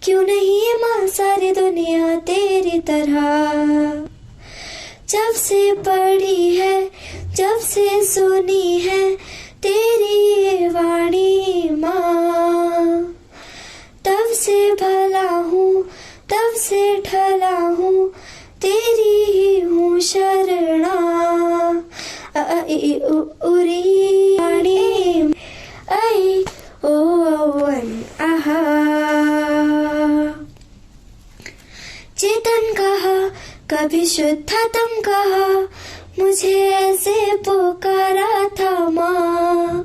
क्यों नहीं है माँ सारी दुनिया तेरी तरह। जब से पढ़ी है, जब से सुनी है तेरी ये वाणी माँ, तब से भला हूँ, तब से ढला हूँ, तेरी ही हूँ शरणा। उरी वाणी आई ओ आहा। चेतन कहा कभी शुद्धात्म कहा, मुझे ऐसे पुकारा था माँ।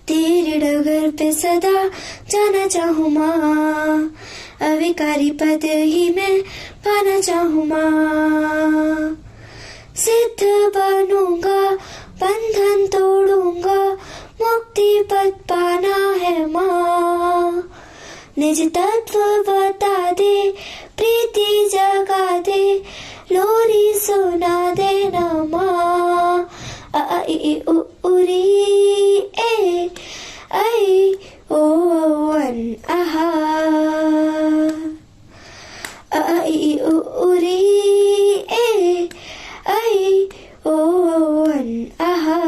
तेरे डगर पे सदा जाना चाहूँ माँ, अविकारी पद ही मैं पाना चाहूँ माँ। सिद्ध बनूंगा, बंधन तोड़ूंगा, मुक्ति पद पाना है माँ। निज तत्व बता दे, प्रीति जगा दे, लोरी सुना देना माँ। आई उरी ए आई ओ आहा। आई उरी ए आई ओ आहा।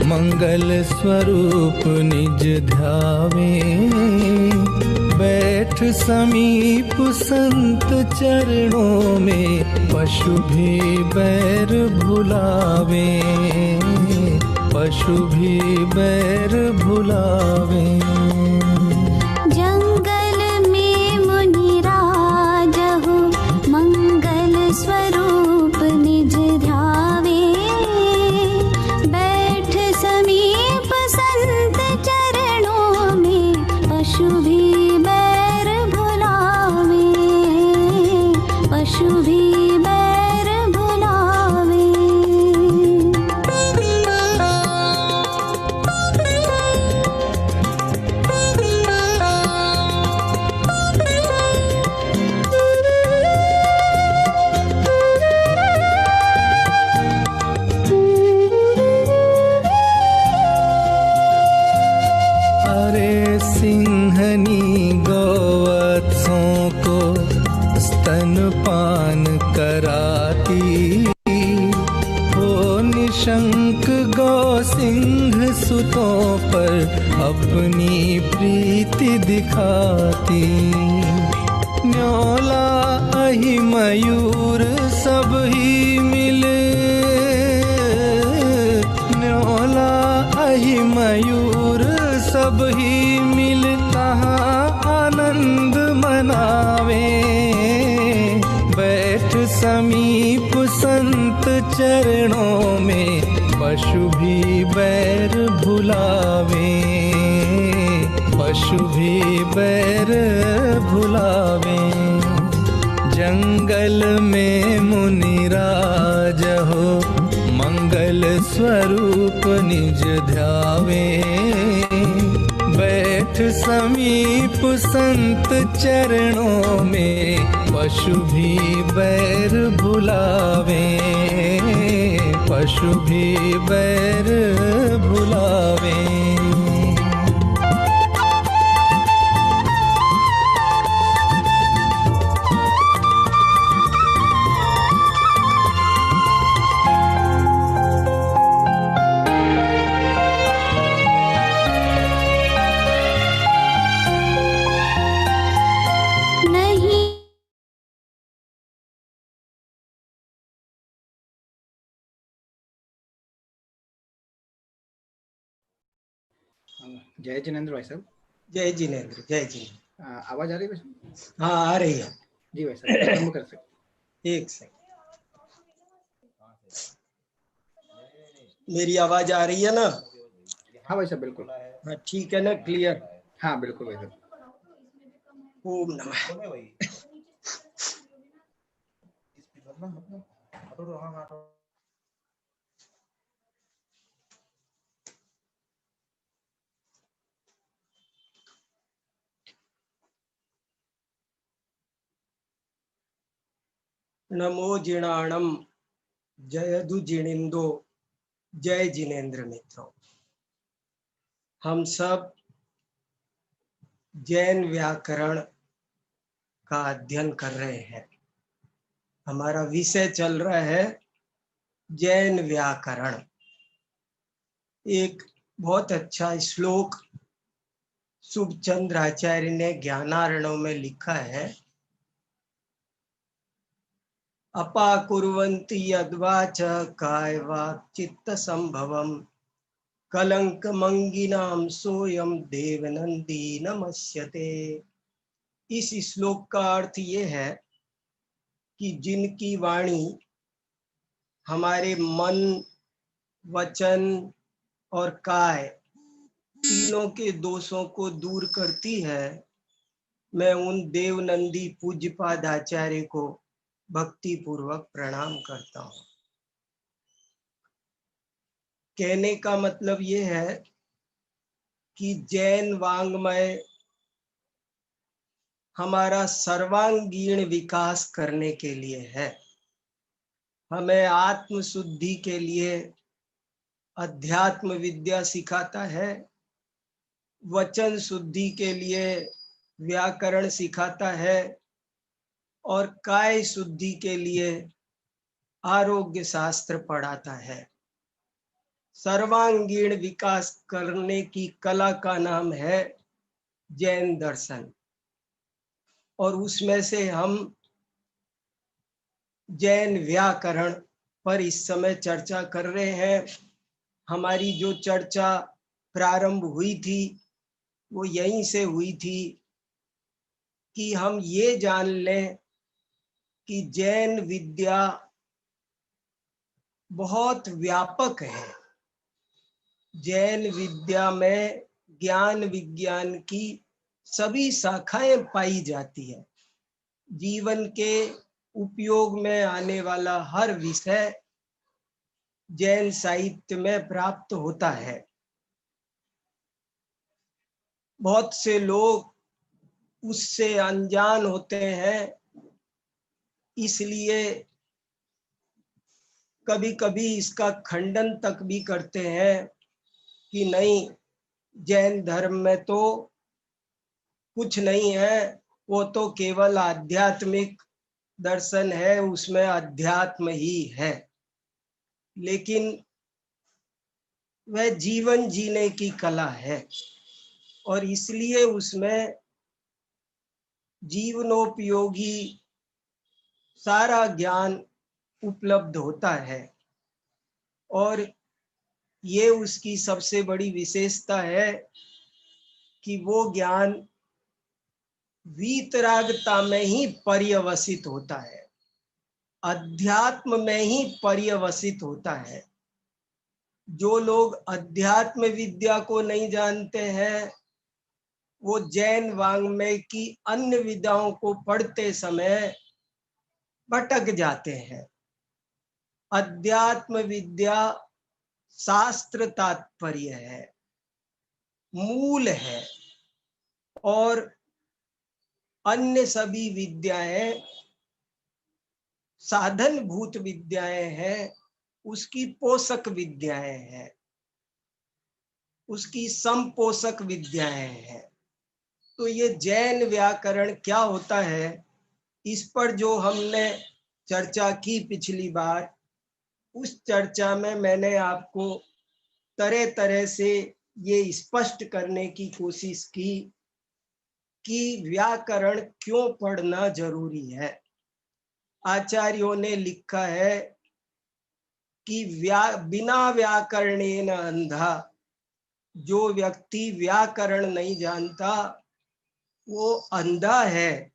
मंगल स्वरूप निज ध्यावे, बैठ समीप संत चरणों में, पशु भी बैर भुलावे, पशु भी बैर भुलावे। जंगल में मुनिराज हो, मंगल स्वरूप निज ध्यावे, बैठ समीप संत चरणों में, पशु भी बैर भुलावे, पशु भी बैर भुलावे। अरे सिंहनी गौवत्सों को स्तनपान कराती, वो निशंक गौ सिंह सुतों पर अपनी प्रीति दिखाती। न्योला अहि मयूर सब ही मिले, न्योला अहि मयूर सब ही मिल कहाँ आनंद मनावे, बैठ समीप संत चरणों में, पशु भी बैर भुलावे, पशु भी बैर भुलावे। जंगल में मुनिराज हो, मंगल स्वरूप निज ध्यावे। बैठ समीप संत चरणों में, पशु भी बैर भुलावे, पशु भी बैर भुलावे। जय जिनेंद्र भाई साहब। जय जिनेंद्र, जय जिनेंद्र। आवाज आ रही है भाई? हाँ आ रही है जी भाई साहब, आरंभ कर सकते। एक सेकंड, मेरी आवाज आ रही है ना? हाँ भाई साहब बिल्कुल। हाँ ठीक है ना, क्लियर? हाँ बिल्कुल भाई साहब। ओम नमः। नमो जिणाणम जयदु जिणिंदो। जय जिनेंद्र मित्रों, हम सब जैन व्याकरण का अध्ययन कर रहे हैं। हमारा विषय चल रहा है जैन व्याकरण। एक बहुत अच्छा श्लोक शुभचंद्र आचार्य ने ज्ञानार्णव में लिखा है। अपाकुर्वन्ति यद्वाच काय वाक् चित्त संभवम, कलंक मंगिनाम सोयम देवनंदी नमस्यते। इस श्लोक का अर्थ ये है कि जिनकी वाणी हमारे मन, वचन और काय तीनों के दोषों को दूर करती है, मैं उन देवनंदी पूज्यपाद आचार्य को भक्ति पूर्वक प्रणाम करता हूं। कहने का मतलब ये है कि जैन वांग्मय हमारा सर्वांगीण विकास करने के लिए है। हमें आत्म शुद्धि के लिए अध्यात्म विद्या सिखाता है, वचन शुद्धि के लिए व्याकरण सिखाता है और काय शुद्धि के लिए आरोग्य शास्त्र पढ़ाता है। सर्वांगीण विकास करने की कला का नाम है जैन दर्शन, और उसमें से हम जैन व्याकरण पर इस समय चर्चा कर रहे हैं। हमारी जो चर्चा प्रारंभ हुई थी वो यहीं से हुई थी कि हम ये जान लें कि जैन विद्या बहुत व्यापक है। जैन विद्या में ज्ञान विज्ञान की सभी शाखाएं पाई जाती है। जीवन के उपयोग में आने वाला हर विषय जैन साहित्य में प्राप्त होता है। बहुत से लोग उससे अनजान होते हैं, इसलिए कभी कभी इसका खंडन तक भी करते हैं कि नहीं, जैन धर्म में तो कुछ नहीं है, वो तो केवल आध्यात्मिक दर्शन है, उसमें अध्यात्म ही है। लेकिन वह जीवन जीने की कला है और इसलिए उसमें जीवनोपयोगी सारा ज्ञान उपलब्ध होता है। और ये उसकी सबसे बड़ी विशेषता है कि वो ज्ञान वीतरागता में ही पर्यवसित होता है, अध्यात्म में ही पर्यवसित होता है। जो लोग अध्यात्म विद्या को नहीं जानते हैं वो जैन वाङ्मय की अन्य विद्याओं को पढ़ते समय भटक जाते हैं। अध्यात्म विद्या शास्त्र तात्पर्य है, मूल है, और अन्य सभी विद्याएं साधनभूत विद्याएं हैं, उसकी पोषक विद्याएं हैं, उसकी समपोषक विद्याएं हैं। तो ये जैन व्याकरण क्या होता है, इस पर जो हमने चर्चा की पिछली बार, उस चर्चा में मैंने आपको तरह तरह से ये स्पष्ट करने की कोशिश की कि व्याकरण क्यों पढ़ना जरूरी है। आचार्यों ने लिखा है कि बिना व्याकरणेन अंधा, जो व्यक्ति व्याकरण नहीं जानता वो अंधा है,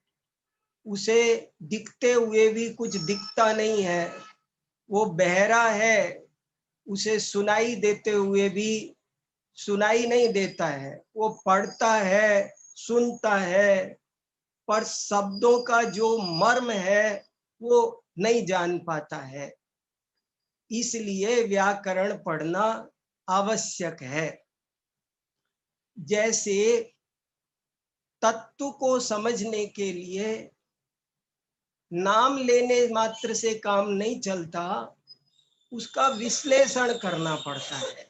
उसे दिखते हुए भी कुछ दिखता नहीं है, वो बहरा है, उसे सुनाई देते हुए भी सुनाई नहीं देता है, वो पढ़ता है, सुनता है, पर शब्दों का जो मर्म है वो नहीं जान पाता है। इसलिए व्याकरण पढ़ना आवश्यक है। जैसे तत्व को समझने के लिए नाम लेने मात्र से काम नहीं चलता, उसका विश्लेषण करना पड़ता है,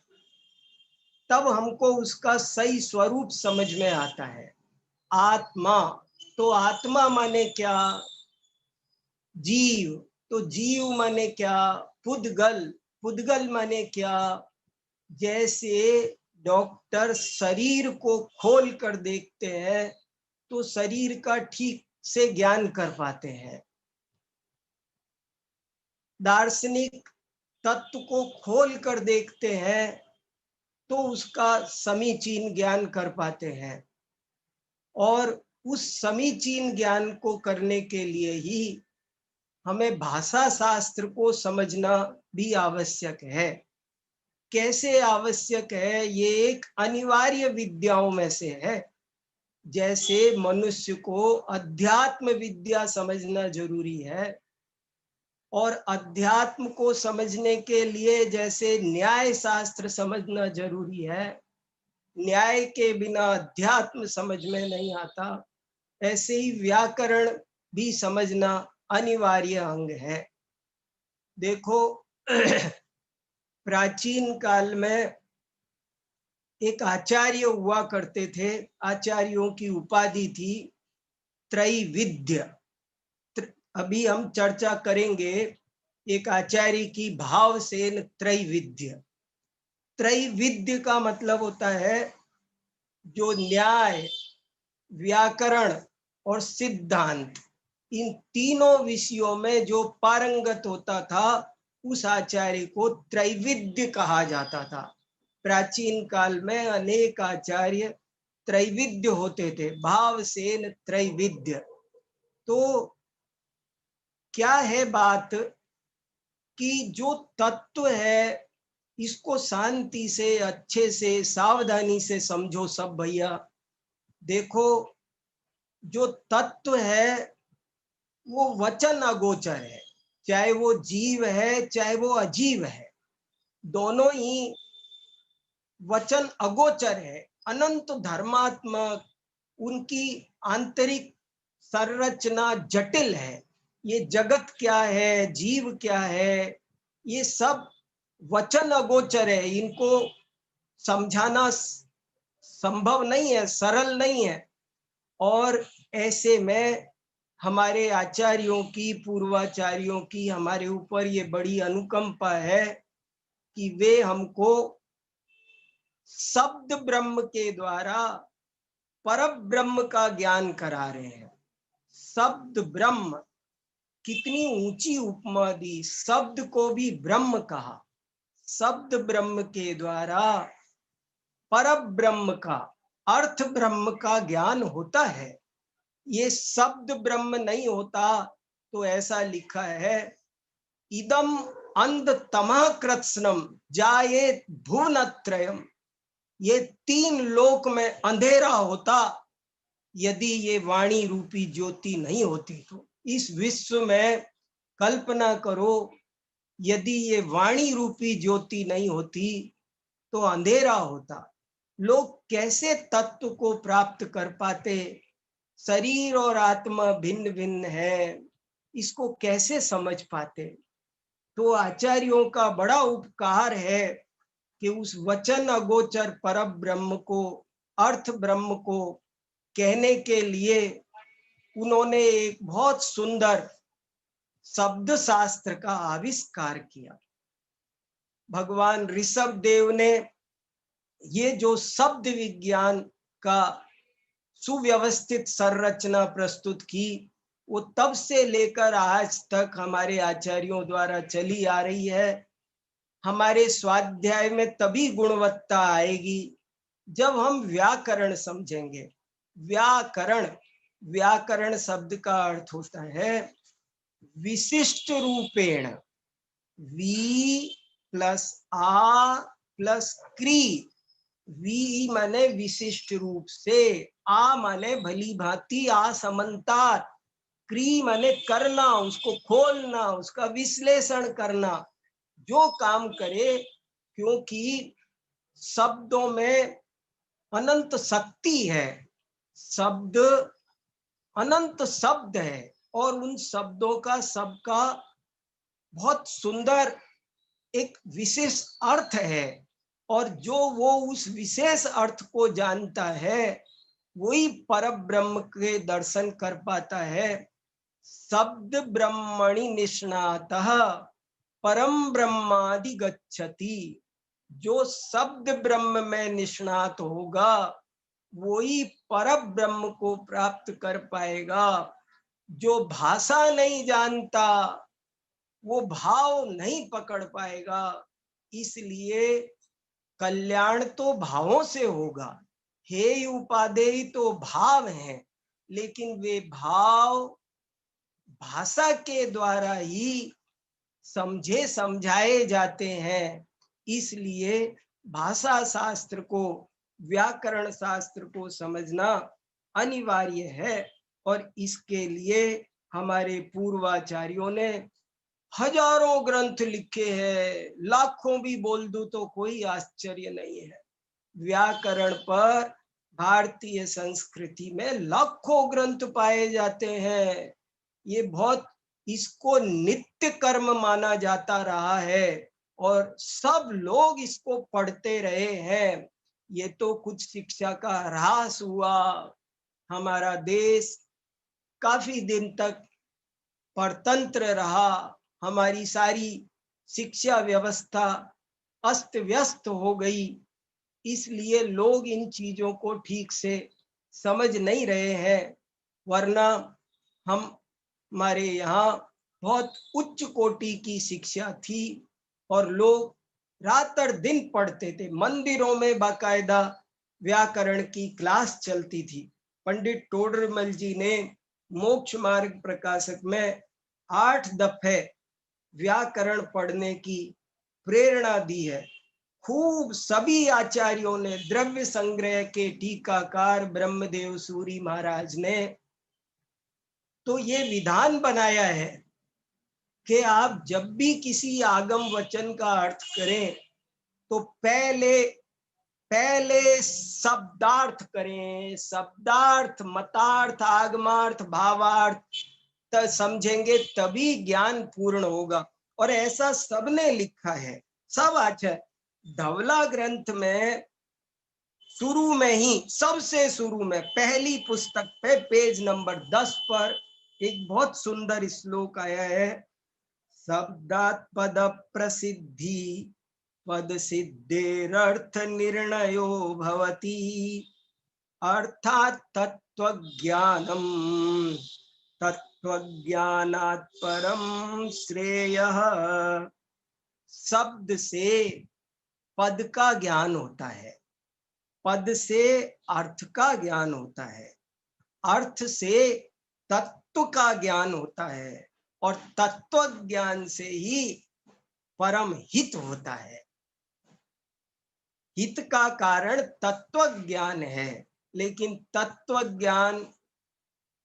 तब हमको उसका सही स्वरूप समझ में आता है। आत्मा, तो आत्मा माने क्या? जीव, तो जीव माने क्या? पुद्गल, पुद्गल माने क्या? जैसे डॉक्टर शरीर को खोल कर देखते हैं तो शरीर का ठीक से ज्ञान कर पाते हैं। दार्शनिक तत्व को खोल कर देखते हैं तो उसका समीचीन ज्ञान कर पाते हैं, और उस समीचीन ज्ञान को करने के लिए ही हमें भाषा शास्त्र को समझना भी आवश्यक है। कैसे आवश्यक है? ये एक अनिवार्य विद्याओं में से है। जैसे मनुष्य को अध्यात्म विद्या समझना जरूरी है, और अध्यात्म को समझने के लिए जैसे न्याय शास्त्र समझना जरूरी है, न्याय के बिना अध्यात्म समझ में नहीं आता, ऐसे ही व्याकरण भी समझना अनिवार्य अंग है। देखो प्राचीन काल में एक आचार्य हुआ करते थे, आचार्यों की उपाधि थी त्रैविध्य। अभी हम चर्चा करेंगे एक आचार्य की, भावसेन त्रैविध्य। त्रैविध्य का मतलब होता है जो न्याय, व्याकरण और सिद्धांत, इन तीनों विषयों में जो पारंगत होता था उस आचार्य को त्रैविध्य कहा जाता था। प्राचीन काल में अनेक आचार्य त्रैविध्य होते थे, भावसेन त्रैविध्य। तो क्या है बात कि जो तत्व है इसको शांति से, अच्छे से, सावधानी से समझो सब भैया। देखो जो तत्व है वो वचन अगोचर है, चाहे वो जीव है चाहे वो अजीव है, दोनों ही वचन अगोचर है, अनंत धर्मात्मक, उनकी आंतरिक संरचना जटिल है। ये जगत क्या है, जीव क्या है, ये सब वचन अगोचर है, इनको समझाना संभव नहीं है, सरल नहीं है। और ऐसे में हमारे आचार्यों की, पूर्वाचार्यों की हमारे ऊपर ये बड़ी अनुकंपा है कि वे हमको शब्द ब्रह्म के द्वारा पर ब्रह्म का ज्ञान करा रहे हैं। शब्द ब्रह्म, कितनी ऊंची उपमा दी, शब्द को भी ब्रह्म कहा। शब्द ब्रह्म के द्वारा पर ब्रह्म का, अर्थ ब्रह्म का ज्ञान होता है। ये शब्द ब्रह्म नहीं होता तो ऐसा लिखा है, इदम अंध तमः कृत्स्नम जायेत भुवनत्रयम, ये 3 लोक में अंधेरा होता यदि ये वाणी रूपी ज्योति नहीं होती तो। इस विश्व में कल्पना करो, यदि ये वाणी रूपी ज्योति नहीं होती तो अंधेरा होता। लोग कैसे तत्व को प्राप्त कर पाते? शरीर और आत्मा भिन्न भिन्न है, इसको कैसे समझ पाते? तो आचार्यों का बड़ा उपकार है कि उस वचन अगोचर पर ब्रह्म को, अर्थ ब्रह्म को कहने के लिए उन्होंने एक बहुत सुंदर शब्द शास्त्र का आविष्कार किया। भगवान ऋषभ देव ने ये जो शब्द विज्ञान का सुव्यवस्थित संरचना प्रस्तुत की, वो तब से लेकर आज तक हमारे आचार्यों द्वारा चली आ रही है। हमारे स्वाध्याय में तभी गुणवत्ता आएगी जब हम व्याकरण समझेंगे। व्याकरण, व्याकरण शब्द का अर्थ होता है विशिष्ट रूपेण, वी प्लस आ प्लस क्री। वी माने विशिष्ट रूप से, आ माने भली भांति, असमंतात, क्री माने करना, उसको खोलना, उसका विश्लेषण करना, जो काम करे, क्योंकि शब्दों में अनंत शक्ति है। शब्द अनंत शब्द है और उन शब्दों का सबका बहुत सुंदर एक विशेष अर्थ है, और जो वो उस विशेष अर्थ को जानता है वही पर ब्रह्म के दर्शन कर पाता है। शब्द ब्रह्मणि निष्णातः परम ब्रह्मादि गच्छति। जो शब्द ब्रह्म में निष्णात होगा वही पर ब्रह्म को प्राप्त कर पाएगा। जो भाषा नहीं जानता वो भाव नहीं पकड़ पाएगा। इसलिए कल्याण तो भावों से होगा। हे उपादेय तो भाव हैं, लेकिन वे भाव भाषा के द्वारा ही समझे समझाए जाते हैं। इसलिए भाषा शास्त्र को, व्याकरण शास्त्र को समझना अनिवार्य है। और इसके लिए हमारे पूर्वाचार्यों ने हजारों ग्रंथ लिखे हैं, लाखों भी बोल दूं तो कोई आश्चर्य नहीं है। व्याकरण पर भारतीय संस्कृति में लाखों ग्रंथ पाए जाते हैं। ये बहुत, इसको नित्य कर्म माना जाता रहा है और सब लोग इसको पढ़ते रहे हैं। ये तो कुछ शिक्षा का ह्रास हुआ। हमारा देश काफी दिन तक परतंत्र रहा, हमारी सारी शिक्षा व्यवस्था अस्त व्यस्त हो गई, इसलिए लोग इन चीजों को ठीक से समझ नहीं रहे हैं। वरना हमारे यहाँ बहुत उच्च कोटि की शिक्षा थी और लोग रात और दिन पढ़ते थे। मंदिरों में बाकायदा व्याकरण की क्लास चलती थी। पंडित टोडरमल जी ने मोक्ष मार्ग प्रकाशक में 8 दफे व्याकरण पढ़ने की प्रेरणा दी है। खूब सभी आचार्यों ने, द्रव्य संग्रह के टीकाकार ब्रह्मदेव सूरी महाराज ने तो ये विधान बनाया है कि आप जब भी किसी आगम वचन का अर्थ करें तो पहले शब्दार्थ करें। शब्दार्थ, मतार्थ, आगमार्थ, भावार्थ समझेंगे तभी ज्ञान पूर्ण होगा। और ऐसा सबने लिखा है, सब आचार्य। धवला ग्रंथ में शुरू में ही, सबसे शुरू में पहली पुस्तक पे पेज नंबर 10 पर एक बहुत सुंदर श्लोक आया है। शब्दात् पद प्रसिद्धि पद सिद्धेरर्थ निर्णयो भवति अर्थात तत्वज्ञानम तत्वज्ञानात् परम श्रेयः। शब्द से पद का ज्ञान होता है, पद से अर्थ का ज्ञान होता है, अर्थ से तत्व का ज्ञान होता है, और तत्व ज्ञान से ही परम हित होता है। हित का कारण तत्व ज्ञान है, लेकिन तत्व ज्ञान,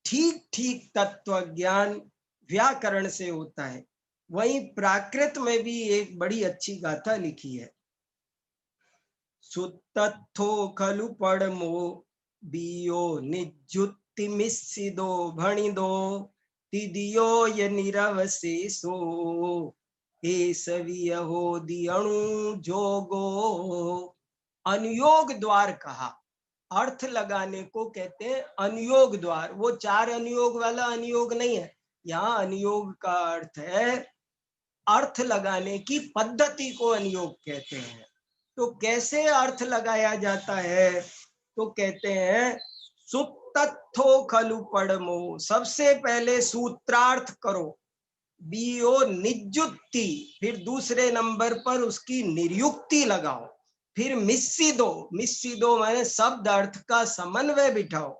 ठीक ठीक तत्व ज्ञान व्याकरण से होता है। वहीं प्राकृत में भी एक बड़ी अच्छी गाथा लिखी है। सुतत्थो खलु पड़मो बियो निजुत्ति मिस्सिदो भणिदो तिदियो य निरवशेषो हे सविय हो दियणु जोगो। अनुयोग द्वार कहा, अर्थ लगाने को कहते हैं अनुयोग द्वार। वो चार अनुयोग वाला अनुयोग नहीं है, यहाँ अनुयोग का अर्थ है अर्थ लगाने की पद्धति को अनुयोग कहते हैं। तो कैसे अर्थ लगाया जाता है? तो कहते हैं सुतत्थो खलु पड़मो, सबसे पहले सूत्रार्थ करो, बियो निजुक्ति, फिर दूसरे नंबर पर उसकी निर्युक्ति लगाओ, फिर मिस्सिदो, मिस्सिदो माने शब्द अर्थ का समन्वय बिठाओ,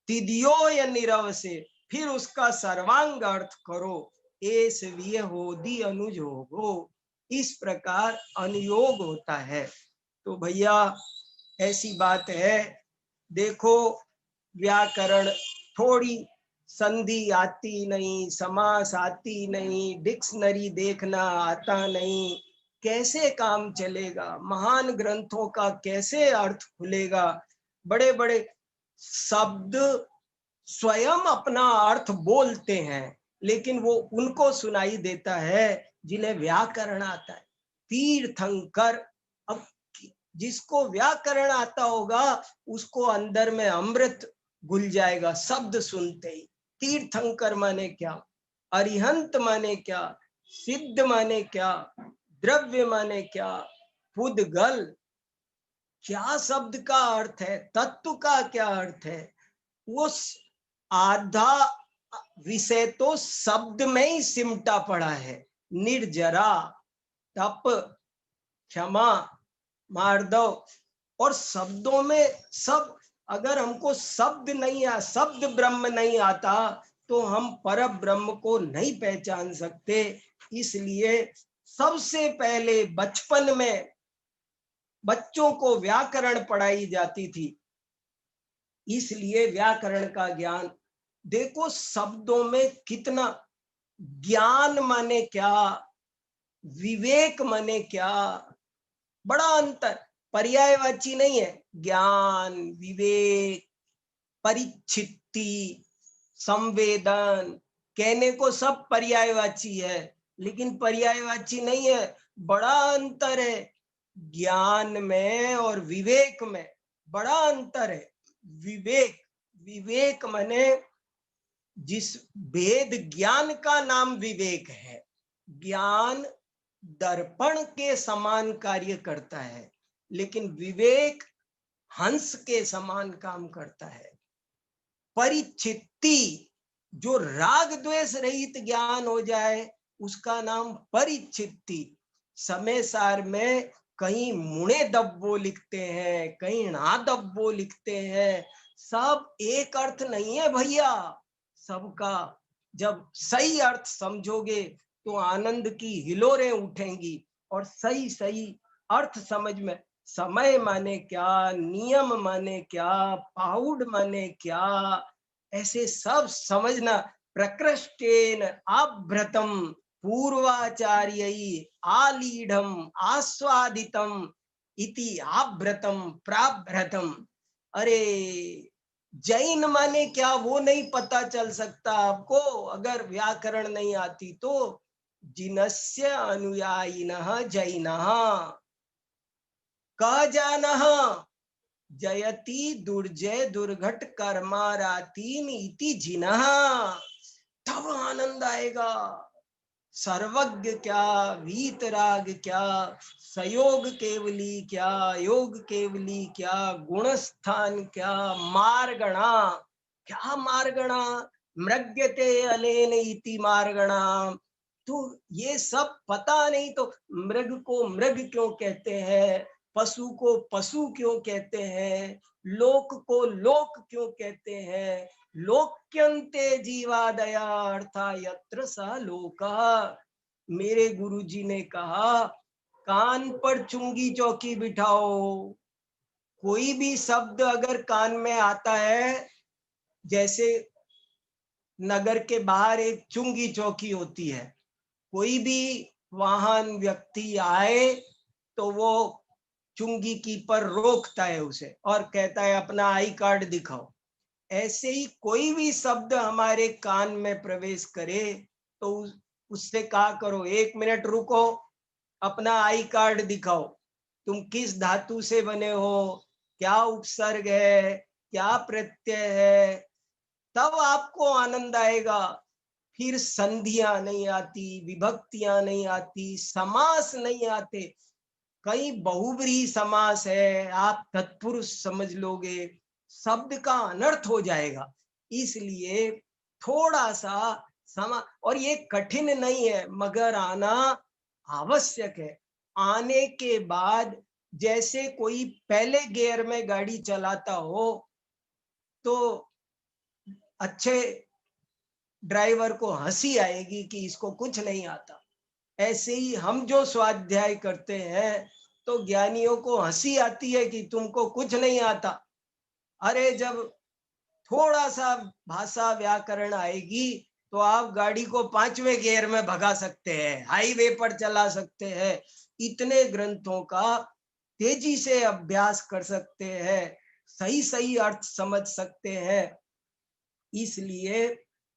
तिदियो या निरव से, फिर उसका सर्वांग अर्थ करो, एस विय होदी अनुयोगो। इस प्रकार अनुयोग होता है। तो भैया ऐसी बात है, देखो व्याकरण थोड़ी संधि आती नहीं, समास आती नहीं, डिक्शनरी देखना आता नहीं, कैसे काम चलेगा? महान ग्रंथों का कैसे अर्थ खुलेगा? बड़े बड़े शब्द स्वयं अपना अर्थ बोलते हैं, लेकिन वो उनको सुनाई देता है जिन्हें व्याकरण आता है। तीर्थंकर, अब जिसको व्याकरण आता होगा उसको अंदर में अमृत घुल जाएगा शब्द सुनते ही। तीर्थंकर माने क्या, अरिहंत माने क्या, सिद्ध माने क्या, द्रव्य माने क्या, पुद्गल, क्या शब्द का अर्थ है, तत्व का क्या अर्थ है? वो आधा विषय तो शब्द में ही सिमटा पड़ा है। निर्जरा, तप, क्षमा, मार्दव, और शब्दों में सब, अगर हमको शब्द नहीं आ, शब्द ब्रह्म नहीं आता तो हम पर ब्रह्म को नहीं पहचान सकते। इसलिए सबसे पहले बचपन में बच्चों को व्याकरण पढ़ाई जाती थी, इसलिए व्याकरण का ज्ञान। देखो शब्दों में कितना, ज्ञान माने क्या, विवेक माने क्या, बड़ा अंतर, पर्यायवाची नहीं है। ज्ञान, विवेक, परिचित्ति, संवेदन, कहने को सब पर्यायवाची है, लेकिन पर्यायवाची नहीं है, बड़ा अंतर है। ज्ञान में और विवेक में बड़ा अंतर है। विवेक, विवेक माने जिस वेद ज्ञान का नाम विवेक है, ज्ञान दर्पण के समान कार्य करता है, लेकिन विवेक हंस के समान काम करता है। परिचित्ति, जो राग द्वेष रहित ज्ञान हो जाए उसका नाम परिचित्ति। समय सार में कहीं मुणे दब्बो लिखते हैं, कहीं ना दब्बो लिखते हैं, सब एक अर्थ नहीं है भैया सबका। जब सही अर्थ समझोगे तो आनंद की हिलोरें उठेंगी, और सही सही अर्थ समझ में, समय माने क्या, नियम माने क्या, पाउड माने क्या, ऐसे सब समझना। प्रकृष्टेन आभ्रतम पूर्वाचार्यैः आलीढ़म आस्वादितम इति आभ्रतम प्राभ्रतम। अरे जैन माने क्या वो नहीं पता चल सकता आपको अगर व्याकरण नहीं आती तो। जिनस्य अनुयायिनः जैनः क जानः जयति दुर्जय दुर्घट कर्मारातीन इति जिनः। तब आनंद आएगा। सर्वज्ञ क्या, वीतराग क्या, सयोग केवली क्या, योग केवली क्या, गुणस्थान क्या, मार्गणा क्या, मार्गणा मृग्यते अनेन इति मार्गणा। तो ये सब पता नहीं तो मृग को मृग क्यों कहते हैं, पशु को पशु क्यों कहते हैं, लोक को लोक क्यों कहते हैं, लोक्यन्ते जीवादया अर्था यत्र स लोकः। मेरे गुरुजी ने कहा कान पर चुंगी चौकी बिठाओ। कोई भी शब्द अगर कान में आता है, जैसे नगर के बाहर एक चुंगी चौकी होती है, कोई भी वाहन व्यक्ति आए तो वो चुंगी कीपर रोकता है उसे और कहता है अपना आई कार्ड दिखाओ। ऐसे ही कोई भी शब्द हमारे कान में प्रवेश करे तो उससे कहा करो 1 मिनट रुको, अपना आई कार्ड दिखाओ, तुम किस धातु से बने हो, क्या उपसर्ग है, क्या प्रत्यय है, तब आपको आनंद आएगा। फिर संधियां नहीं आती, विभक्तियां नहीं आती, समास नहीं आते। कई बहुव्रीहि समास है, आप तत्पुरुष समझ लोगे, शब्द का अनर्थ हो जाएगा। इसलिए थोड़ा सा और ये कठिन नहीं है, मगर आना आवश्यक है। आने के बाद जैसे कोई पहले गियर में गाड़ी चलाता हो तो अच्छे ड्राइवर को हंसी आएगी कि इसको कुछ नहीं आता। ऐसे ही हम जो स्वाध्याय करते हैं तो ज्ञानियों को हंसी आती है कि तुमको कुछ नहीं आता। अरे जब थोड़ा सा भाषा व्याकरण आएगी तो आप गाड़ी को 5वें गियर में भगा सकते हैं, हाईवे पर चला सकते हैं, इतने ग्रंथों का तेजी से अभ्यास कर सकते हैं, सही सही अर्थ समझ सकते हैं। इसलिए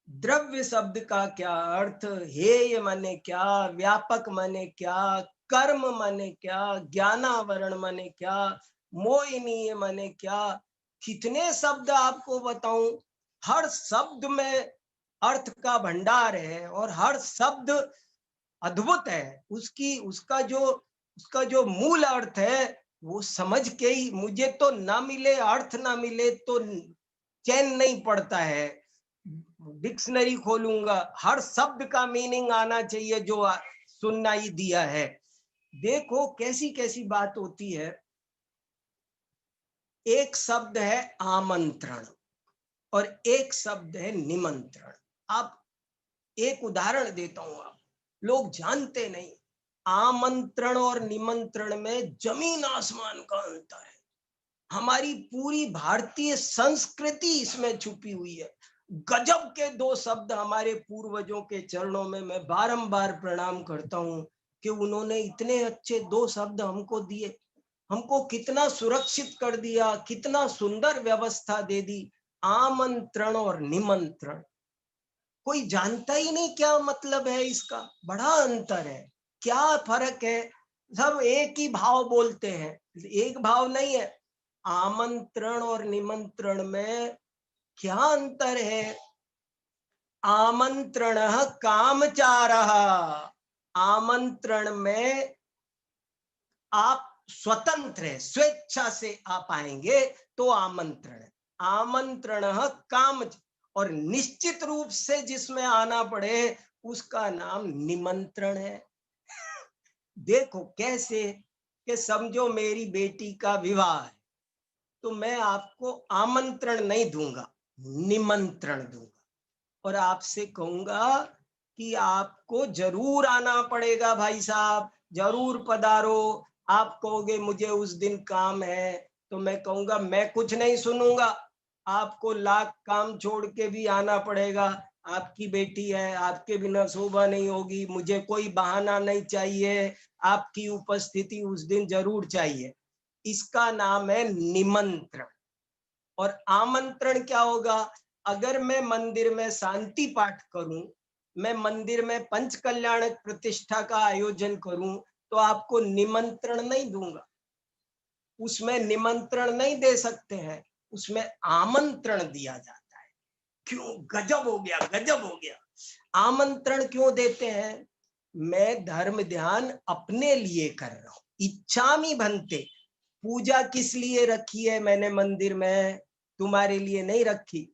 द्रव्य शब्द का क्या अर्थ, हेय माने क्या, व्यापक माने क्या, कर्म माने क्या, ज्ञानावरण माने क्या, मोहिनीय माने क्या, कितने शब्द आपको बताऊं। हर शब्द में अर्थ का भंडार है और हर शब्द अद्भुत है। उसका जो मूल अर्थ है वो समझ के ही, मुझे तो ना मिले अर्थ ना मिले तो चैन नहीं पड़ता है। डिक्शनरी खोलूंगा, हर शब्द का मीनिंग आना चाहिए जो सुनना ही दिया है। देखो कैसी कैसी बात होती है। एक शब्द है आमंत्रण और एक शब्द है निमंत्रण। आप एक उदाहरण देता हूं, आप लोग जानते नहीं, आमंत्रण और निमंत्रण में जमीन आसमान का अंतर है। हमारी पूरी भारतीय संस्कृति इसमें छुपी हुई है। गजब के 2 शब्द हमारे पूर्वजों के चरणों में मैं बारंबार प्रणाम करता हूं कि उन्होंने इतने अच्छे 2 शब्द हमको दिए, हमको कितना सुरक्षित कर दिया, कितना सुंदर व्यवस्था दे दी। आमंत्रण और निमंत्रण कोई जानता ही नहीं क्या मतलब है इसका, बड़ा अंतर है। क्या फर्क है, सब एक ही भाव बोलते हैं, एक भाव नहीं है। आमंत्रण और निमंत्रण में क्या अंतर है। आमंत्रण कामचारः, आमंत्रण में आप स्वतंत्र है, स्वेच्छा से आप आएंगे तो आमंत्रण है। आमंत्रण काम, और निश्चित रूप से जिसमें आना पड़े उसका नाम निमंत्रण है। देखो कैसे, कि समझो मेरी बेटी का विवाह है तो मैं आपको आमंत्रण नहीं दूंगा, निमंत्रण दूंगा और आपसे कहूंगा कि आपको जरूर आना पड़ेगा भाई साहब, जरूर पधारो। आप कहोगे मुझे उस दिन काम है तो मैं कहूंगा मैं कुछ नहीं सुनूंगा, आपको लाख काम छोड़ के भी आना पड़ेगा। आपकी बेटी है, आपके बिना शोभा नहीं होगी, मुझे कोई बहाना नहीं चाहिए, आपकी उपस्थिति उस दिन जरूर चाहिए। इसका नाम है निमंत्रण। और आमंत्रण क्या होगा, अगर मैं मंदिर में शांति पाठ करूं, मैं मंदिर में पंच कल्याणक प्रतिष्ठा का आयोजन करूं तो आपको निमंत्रण नहीं दूंगा, उसमें निमंत्रण नहीं दे सकते हैं, उसमें आमंत्रण दिया जाता है। क्यों, गजब हो गया, गजब हो गया। आमंत्रण क्यों देते हैं, मैं धर्म ध्यान अपने लिए कर रहा हूं, इच्छामि भन्ते। पूजा किस लिए रखी है मैंने मंदिर में, तुम्हारे लिए नहीं रखी।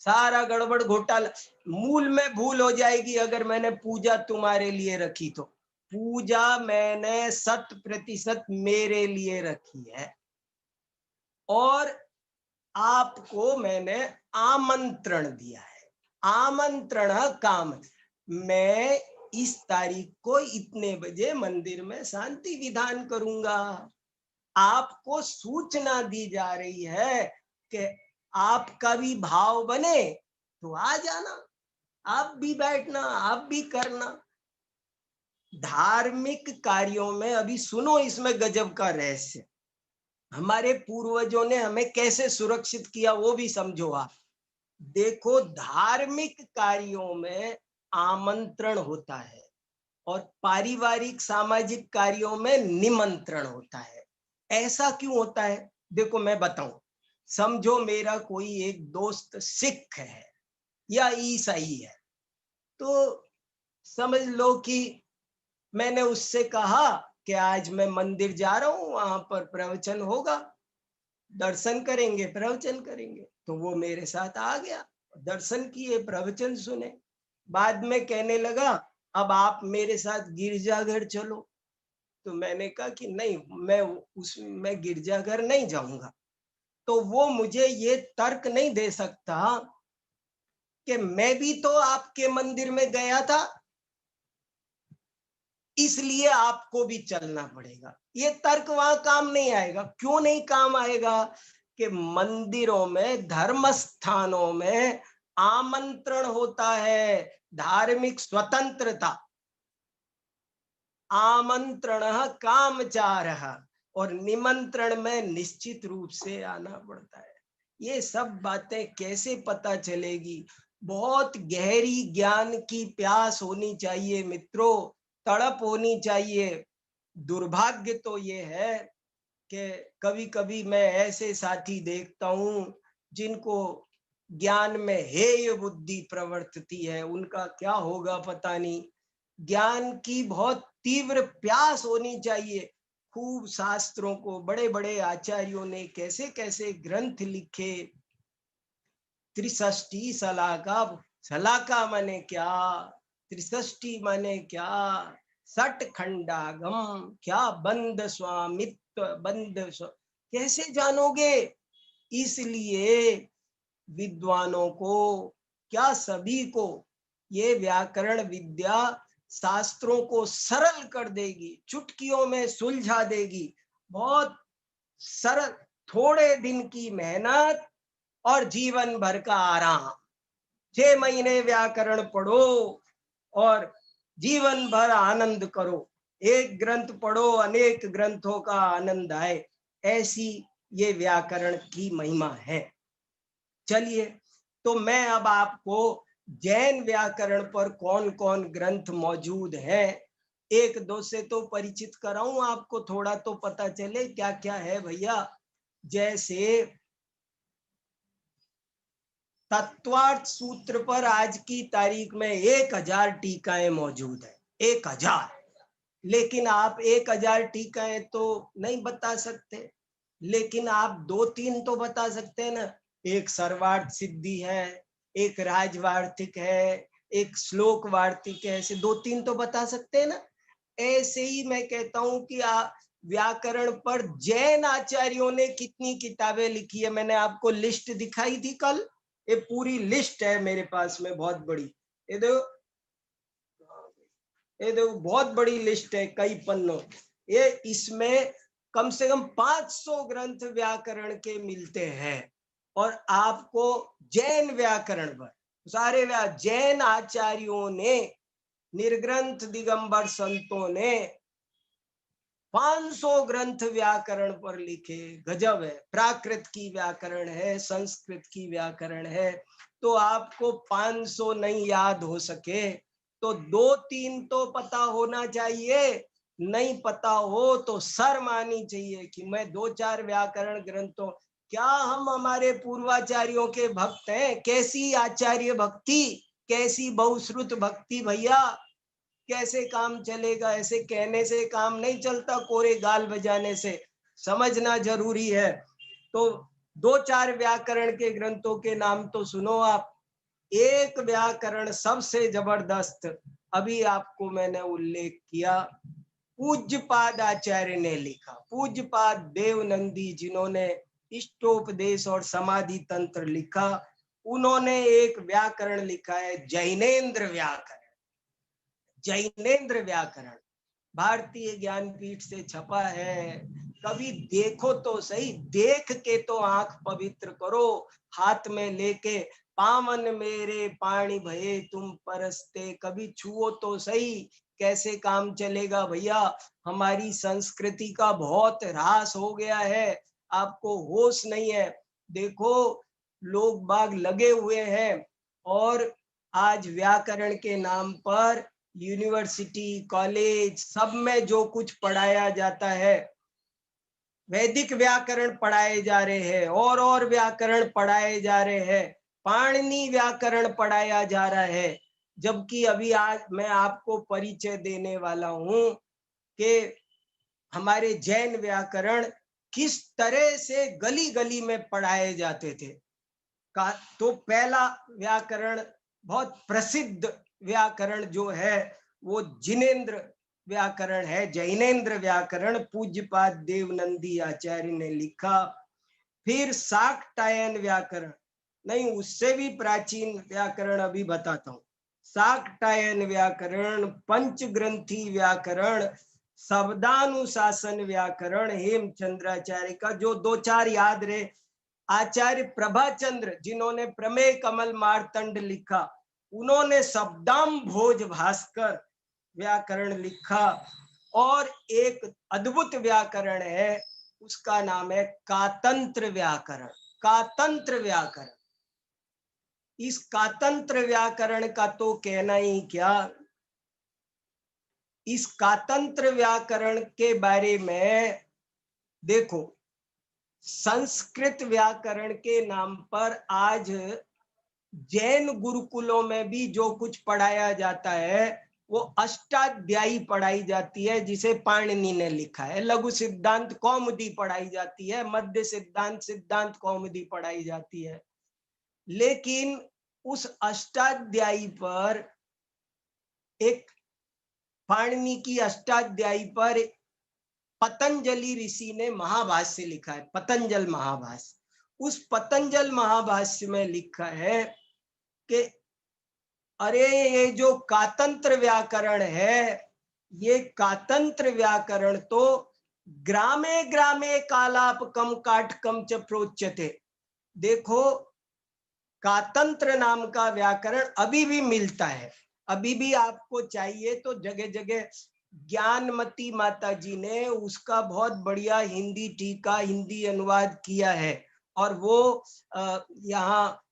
सारा गड़बड़ घोटाला, मूल में भूल हो जाएगी अगर मैंने पूजा तुम्हारे लिए रखी तो। पूजा मैंने 100% मेरे लिए रखी है और आपको मैंने आमंत्रण दिया है। आमंत्रण काम, मैं इस तारीख को इतने बजे मंदिर में शांति विधान करूंगा। आपको सूचना दी जा रही है कि आपका भी भाव बने तो आ जाना, आप भी बैठना, आप भी करना। धार्मिक कार्यों में अभी सुनो इसमें गजब का रहस्य, हमारे पूर्वजों ने हमें कैसे सुरक्षित किया वो भी समझो आप। देखो, धार्मिक कार्यों में आमंत्रण होता है और पारिवारिक सामाजिक कार्यों में निमंत्रण होता है। ऐसा क्यों होता है? देखो मैं बताऊं। समझो मेरा कोई एक दोस्त सिख है या ईसाई है, तो समझ लो कि मैंने उससे कहा कि आज मैं मंदिर जा रहा हूं, वहां पर प्रवचन होगा, दर्शन करेंगे, प्रवचन करेंगे। तो वो मेरे साथ आ गया, दर्शन किए, प्रवचन सुने। बाद में कहने लगा अब आप मेरे साथ गिरजाघर चलो। तो मैंने कहा कि नहीं, मैं गिरजाघर नहीं जाऊंगा। तो वो मुझे ये तर्क नहीं दे सकता कि मैं भी तो आपके मंदिर में गया था, इसलिए आपको भी चलना पड़ेगा। ये तर्क वहां काम नहीं आएगा। क्यों नहीं काम आएगा? कि मंदिरों में, धर्म स्थानों में आमंत्रण होता है, धार्मिक स्वतंत्रता। आमंत्रण कामचार, और निमंत्रण में निश्चित रूप से आना पड़ता है। ये सब बातें कैसे पता चलेगी? बहुत गहरी ज्ञान की प्यास होनी चाहिए मित्रों, तड़प होनी चाहिए। दुर्भाग्य तो ये है कि कभी कभी मैं ऐसे साथी देखता हूं जिनको ज्ञान में हेय बुद्धि प्रवर्तती है, उनका क्या होगा पता नहीं। ज्ञान की बहुत तीव्र प्यास होनी चाहिए। खूब शास्त्रों को, बड़े बड़े आचार्यों ने कैसे कैसे ग्रंथ लिखे। त्रिषष्टि सलाका, सलाका माने क्या, त्रिषष्टि माने क्या, सठ खंडागम क्या, बंद स्वामित्व, कैसे जानोगे? इसलिए विद्वानों को, क्या सभी को, ये व्याकरण विद्या शास्त्रों को सरल कर देगी, चुटकियों में सुलझा देगी। बहुत सरल, थोड़े दिन की मेहनत और जीवन भर का आराम। 6 महीने व्याकरण पढ़ो और जीवन भर आनंद करो। एक ग्रंथ पढ़ो, अनेक ग्रंथों का आनंद आए। ऐसी ये व्याकरण की महिमा है। चलिए, तो मैं अब आपको जैन व्याकरण पर कौन कौन ग्रंथ मौजूद हैं, एक दो से तो परिचित कराऊं आपको, थोड़ा तो पता चले क्या क्या है भैया। जैसे तत्वार्थ सूत्र पर आज की तारीख में 1000 टीकाएं मौजूद है। 1000। लेकिन आप 1000 टीकाएं तो नहीं बता सकते, लेकिन आप 2-3 तो बता सकते हैं ना। एक सर्वार्थ सिद्धि है, एक राजवार्तिक है, एक श्लोक वार्तिक है, ऐसे 2-3 तो बता सकते हैं ना। ऐसे ही मैं कहता हूं कि व्याकरण पर जैन आचार्यों ने कितनी किताबें लिखी है। मैंने आपको लिस्ट दिखाई थी कल, ये पूरी लिस्ट है मेरे पास में, बहुत बड़ी। ये देखो बहुत बड़ी लिस्ट है, कई पन्नों। ये इसमें कम से कम 500 ग्रंथ व्याकरण के मिलते हैं। और आपको जैन व्याकरण पर सारे जैन आचार्यों ने, निर्ग्रंथ दिगंबर संतों ने 500 ग्रंथ व्याकरण पर लिखे। गजब है। प्राकृत की व्याकरण है, संस्कृत की व्याकरण है। तो आपको 500 नहीं याद हो सके तो 2-3 तो पता होना चाहिए। नहीं पता हो तो शर्म आनी चाहिए कि मैं 2-4 व्याकरण ग्रंथों, क्या हम हमारे पूर्वाचार्यों के भक्त हैं? कैसी आचार्य भक्ति, कैसी बहुश्रुत भक्ति भैया। कैसे काम चलेगा? ऐसे कहने से काम नहीं चलता, कोरे गाल बजाने से। समझना जरूरी है। तो 2-4 व्याकरण के ग्रंथों के नाम तो सुनो आप। एक व्याकरण सबसे जबरदस्त, अभी आपको मैंने उल्लेख किया, पूज्यपाद आचार्य ने लिखा। पूज्यपाद देवनंदी, जिन्होंने इष्टोपदेश और समाधि तंत्र लिखा, उन्होंने एक व्याकरण लिखा है, जैनेन्द्र व्याकरण। जैनेन्द्र व्याकरण, भारतीय ज्ञानपीठ से छपा है। कभी देखो तो सही, देख के तो आंख पवित्र करो, हाथ में लेके पावन मेरे पानी भये तुम परसते, कभी छुओ तो सही, कैसे काम चलेगा भैया। हमारी संस्कृति का बहुत ह्रास हो गया है, आपको होश नहीं है। देखो लोग बाग लगे हुए हैं और आज व्याकरण के नाम पर यूनिवर्सिटी, कॉलेज सब में जो कुछ पढ़ाया जाता है, वैदिक व्याकरण पढ़ाए जा रहे हैं और व्याकरण पढ़ाए जा रहे हैं, पाणिनि व्याकरण पढ़ाया जा रहा है। जबकि अभी आज मैं आपको परिचय देने वाला हूं कि हमारे जैन व्याकरण किस तरह से गली गली में पढ़ाए जाते थे। तो पहला व्याकरण, बहुत प्रसिद्ध व्याकरण जो है वो जिनेन्द्र व्याकरण है, जैनेन्द्र व्याकरण, पूज्यपाद देवनंदी आचार्य ने लिखा। फिर शाक्टायन व्याकरण, नहीं उससे भी प्राचीन व्याकरण अभी बताता हूँ। शाक्टायन व्याकरण, पंचग्रंथी व्याकरण, शब्दानुशासन व्याकरण हेमचंद्राचार्य का, जो दो चार याद रहे। आचार्य प्रभाचंद्र जिन्होंने प्रमेय कमल मार्तंड लिखा, उन्होंने शब्दाम भोज भास्कर व्याकरण लिखा। और एक अद्भुत व्याकरण है, उसका नाम है कातंत्र व्याकरण। कातंत्र व्याकरण, इस कातंत्र व्याकरण का तो कहना ही क्या। इस कातंत्र व्याकरण के बारे में देखो, संस्कृत व्याकरण के नाम पर आज जैन गुरुकुलों में भी जो कुछ पढ़ाया जाता है वो अष्टाध्यायी पढ़ाई जाती है, जिसे पाणिनि ने लिखा है। लघु सिद्धांत कौमुदी पढ़ाई जाती है, मध्य सिद्धांत सिद्धांत कौमुदी पढ़ाई जाती है। लेकिन उस अष्टाध्यायी पर, एक पाणिनि की अष्टाध्यायी पर पतंजलि ऋषि ने महाभाष्य लिखा है, पतंजल महाभाष्य। उस पतंजल महाभाष्य में लिखा है कि अरे ये जो कातंत्र व्याकरण है, ये कातंत्र व्याकरण तो ग्रामे ग्रामे कालापकम काटकम च प्रोच्यते। देखो कातंत्र नाम का व्याकरण अभी भी मिलता है, अभी भी आपको चाहिए तो जगह जगह। ज्ञानमती माता जी ने उसका बहुत बढ़िया हिंदी टीका, हिंदी अनुवाद किया है, और वो यहाँ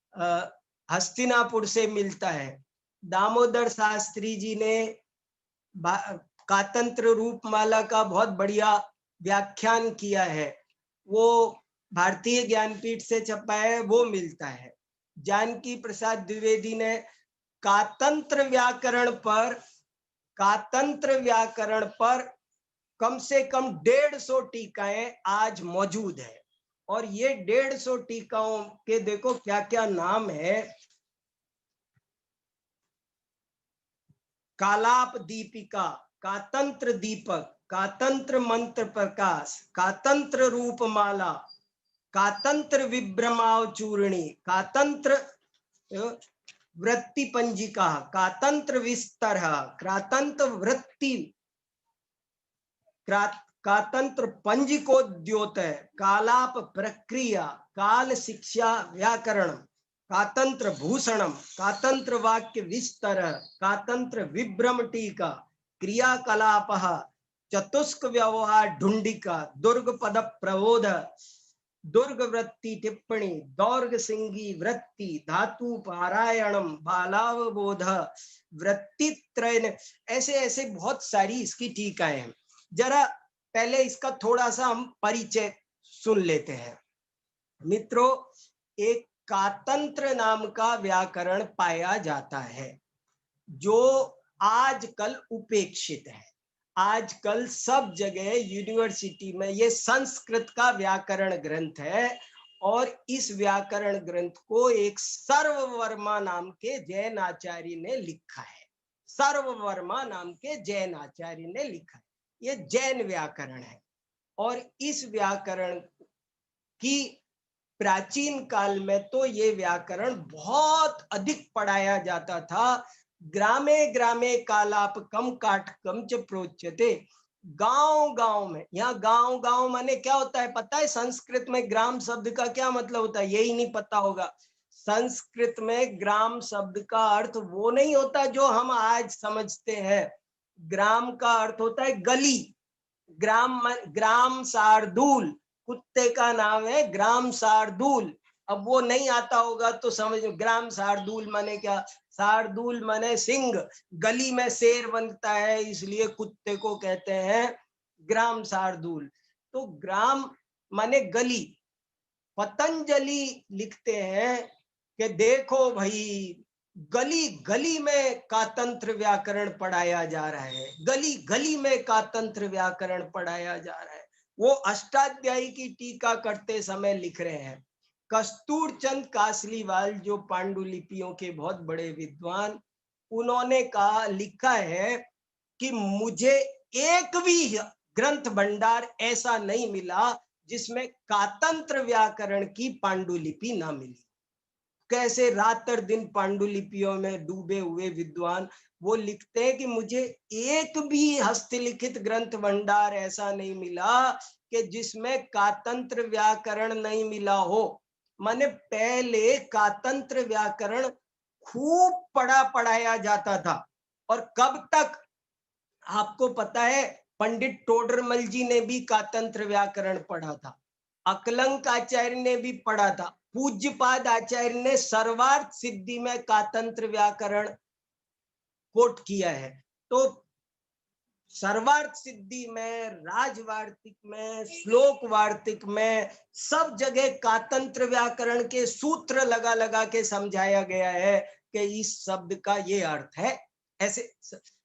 हस्तिनापुर से मिलता है। दामोदर शास्त्री जी ने कातंत्र रूपमाला का बहुत बढ़िया व्याख्यान किया है, वो भारतीय ज्ञानपीठ से छपा है, वो मिलता है। जानकी प्रसाद द्विवेदी ने कातंत्र व्याकरण पर कम से कम 150 टीकाएं आज मौजूद है। और ये 150 टीकाओं के देखो क्या क्या नाम है। कालाप दीपिका, कातंत्र दीपक, कातंत्र मंत्र प्रकाश, कातंत्र रूपमाला, कातंत्र विभ्रमाव चूर्णी, कातंत्र वृत्ति पंजिका, कातंत्र विस्तर, कातंत्र वृत्ति, कातंत्र पंजिकोद्योत, कालाप प्रक्रिया, काल शिक्षा व्याकरण, कातंत्र भूषणम, कातंत्र वाक्य विस्तर, कातंत्र विभ्रम टीका, क्रियाकलाप, चतुष्क व्यवहार ढुंडिका, दुर्ग पद प्रबोध, दुर्ग वृत्ति टिप्पणी, दौर्ग सिंगी वृत्ति, धातु पारायणम, बालावबोध, वृत्ति त्रयन, ऐसे ऐसे बहुत सारी इसकी टीकाएं हैं। जरा पहले इसका थोड़ा सा हम परिचय सुन लेते हैं। मित्रों, एक कातंत्र नाम का व्याकरण पाया जाता है जो आजकल उपेक्षित है। आजकल सब जगह यूनिवर्सिटी में ये संस्कृत का व्याकरण ग्रंथ है, और इस व्याकरण ग्रंथ को एक सर्ववर्मा नाम के जैन आचार्य ने लिखा है। सर्ववर्मा नाम के जैन आचार्य ने लिखा है। ये जैन व्याकरण है, और इस व्याकरण की प्राचीन काल में तो ये व्याकरण बहुत अधिक पढ़ाया जाता था। ग्रामे ग्रामे कालाप कम काट कम च प्रोच्यते। गांव गांव में, यहाँ गांव गांव माने क्या होता है पता है? संस्कृत में ग्राम शब्द का क्या मतलब होता है, यही नहीं पता होगा। संस्कृत में ग्राम शब्द का अर्थ वो नहीं होता जो हम आज समझते हैं। ग्राम का अर्थ होता है गली। ग्राम शार्दूल, कुत्ते का नाम है ग्राम शार्दूल। अब वो नहीं आता होगा तो समझ, ग्राम शार्दूल माने क्या? शार्दूल माने सिंह, गली में शेर बनता है इसलिए कुत्ते को कहते हैं ग्राम शार्दूल। तो ग्राम माने गली। पतंजलि लिखते हैं कि देखो भाई, गली गली में कातंत्र व्याकरण पढ़ाया जा रहा है, गली गली में कातंत्र व्याकरण पढ़ाया जा रहा है। वो अष्टाध्यायी की टीका करते समय लिख रहे हैं। कस्तूर चंद कासलीवाल जो पांडुलिपियों के बहुत बड़े विद्वान, उन्होंने कहा, लिखा है कि मुझे एक भी ग्रंथ भंडार ऐसा नहीं मिला जिसमें कातंत्र व्याकरण की पांडुलिपि ना मिली। कैसे रात दिन पांडुलिपियों में डूबे हुए विद्वान वो लिखते हैं कि मुझे एक भी हस्तलिखित ग्रंथ भंडार ऐसा नहीं मिला कि जिसमें कातंत्र व्याकरण नहीं मिला हो। माने पहले कातंत्र व्याकरण खूब पढ़ाया जाता था। और कब तक आपको पता है? पंडित टोडरमल जी ने भी कातंत्र व्याकरण पढ़ा था, अकलंक आचार्य ने भी पढ़ा था, पूज्यपाद आचार्य ने सर्वार्थ सिद्धि में कातंत्र व्याकरण कोट किया है। तो सर्वार्थ सिद्धि में, राजवार्तिक में, श्लोक वार्तिक में, सब जगह कातंत्र व्याकरण के सूत्र लगा लगा के समझाया गया है कि इस शब्द का ये अर्थ है। ऐसे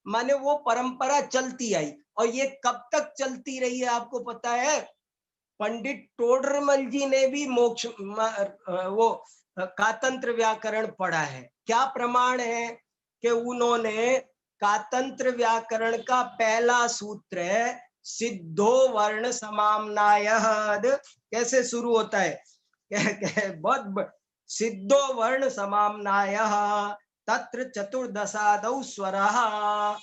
माने वो परंपरा चलती आई। और ये कब तक चलती रही है आपको पता है? पंडित टोडरमल जी ने भी मोक्ष वो कातंत्र व्याकरण पढ़ा है। क्या प्रमाण है कि उन्होंने कातंत्र व्याकरण का पहला सूत्र है सिद्धो वर्ण समाम्नायः। कैसे शुरू होता है? बहुत सिद्धो वर्ण समाम्नायः तत्र चतुर्दशादौ स्वरः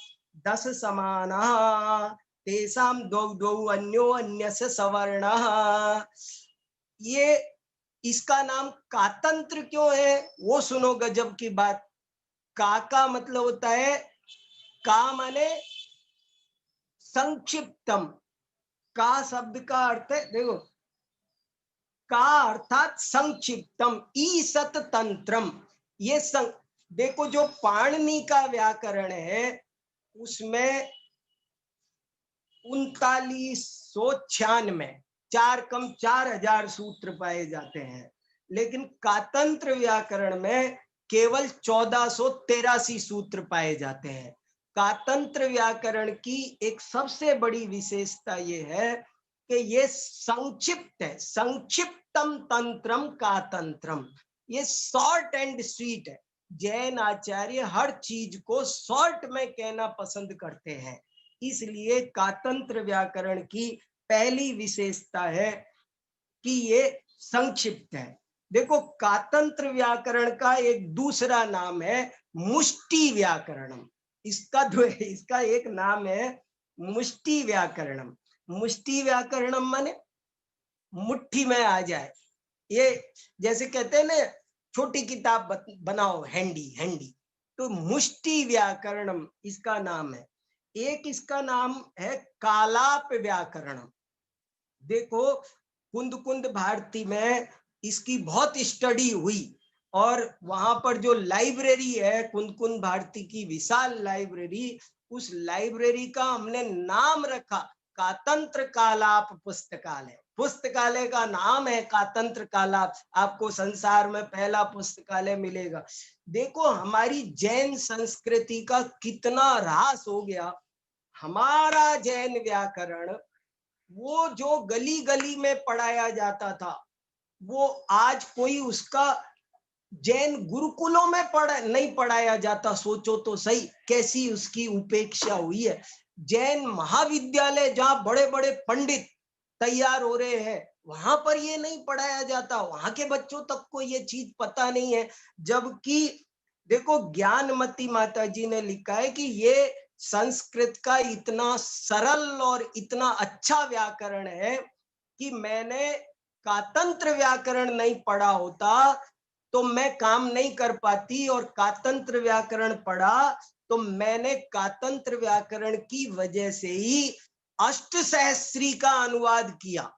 10 समानः तेषां द्वौ द्वौ अन्यो अन्यस्य सवर्णः। ये इसका नाम कातंत्र क्यों है वो सुनो, गजब की बात। का मतलब होता है, का माने संक्षिप्तम। का शब्द का अर्थ है, देखो, का अर्थात संक्षिप्तम, ईसत तंत्रम। ये देखो जो पाणिनि का व्याकरण है उसमें 3996 4 कम 4000 सूत्र पाए जाते हैं, लेकिन कातंत्र व्याकरण में केवल 1483 सूत्र पाए जाते हैं। कातंत्र व्याकरण की एक सबसे बड़ी विशेषता ये है कि ये संक्षिप्त है। संक्षिप्तम तंत्रम कातंत्रम, ये शॉर्ट एंड स्वीट है। जैन आचार्य हर चीज को शॉर्ट में कहना पसंद करते हैं, इसलिए कातंत्र व्याकरण की पहली विशेषता है कि ये संक्षिप्त है। देखो, कातंत्र व्याकरण का एक दूसरा नाम है मुष्टि व्याकरणम। इसका एक नाम है मुष्टि व्याकरणम। मुष्टि व्याकरणम माने मुट्ठी में आ जाए। ये जैसे कहते हैं ना, छोटी किताब बनाओ, हैंडी, तो मुष्टि व्याकरणम इसका नाम है। एक इसका नाम है कालाप व्याकरणम। देखो, कुंद भारती में इसकी बहुत स्टडी हुई और वहां पर जो लाइब्रेरी है, कुंद भारती की विशाल लाइब्रेरी, उस लाइब्रेरी का हमने नाम रखा कातंत्र कालाप पुस्तकालय। पुस्तकालय का नाम है कातंत्र कालाप। आपको संसार में पहला पुस्तकालय मिलेगा। देखो, हमारी जैन संस्कृति का कितना ह्रास हो गया। हमारा जैन व्याकरण वो जो गली गली में पढ़ाया जाता था, वो आज कोई उसका जैन गुरुकुलों में नहीं पढ़ाया जाता। सोचो तो सही, कैसी उसकी उपेक्षा हुई है। जैन महाविद्यालय जहाँ बड़े बड़े पंडित तैयार हो रहे हैं, वहां पर ये नहीं पढ़ाया जाता। वहां के बच्चों तक को ये चीज पता नहीं है। जबकि देखो ज्ञानमती माता जी ने लिखा है कि ये संस्कृत का इतना सरल और इतना अच्छा व्याकरण है कि मैंने कातंत्र व्याकरण नहीं पढ़ा होता तो मैं काम नहीं कर पाती, और कातंत्र व्याकरण पढ़ा तो मैंने कातंत्र व्याकरण की वजह से ही अष्टसहस्री का अनुवाद किया,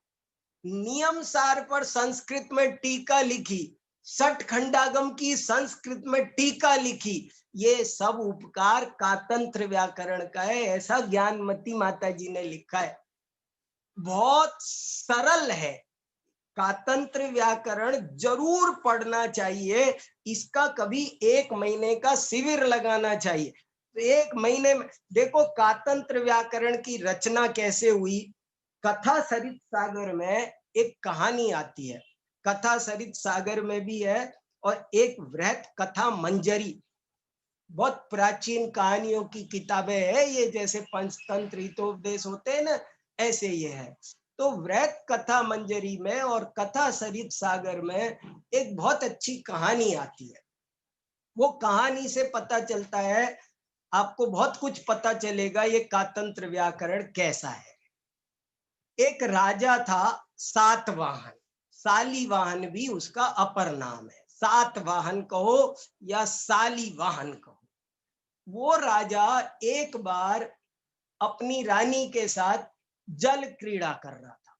नियम सार पर संस्कृत में टीका लिखी, सठ खंडागम की संस्कृत में टीका लिखी। ये सब उपकार कातंत्र व्याकरण का है, ऐसा ज्ञानमती माता जी ने लिखा है। बहुत सरल है, कातंत्र व्याकरण जरूर पढ़ना चाहिए। इसका कभी 1 महीने का शिविर लगाना चाहिए। तो 1 महीने में देखो कातंत्र व्याकरण की रचना कैसे हुई। कथा सरित सागर में एक कहानी आती है, कथा सरित सागर में भी है, और एक वृहत कथा मंजरी, बहुत प्राचीन कहानियों की किताबें हैं ये, जैसे पंचतंत्र हितोपदेश होते हैं ना, ऐसे ये है। तो वृहत कथा मंजरी में और कथा सरित सागर में एक बहुत अच्छी कहानी आती है। वो कहानी से पता चलता है, आपको बहुत कुछ पता चलेगा ये कातंत्र व्याकरण कैसा है। एक राजा था सातवाहन, शालिवाहन भी उसका अपर नाम है, सातवाहन कहो या शालिवाहन कहो। वो राजा एक बार अपनी रानी के साथ जल क्रीड़ा कर रहा था,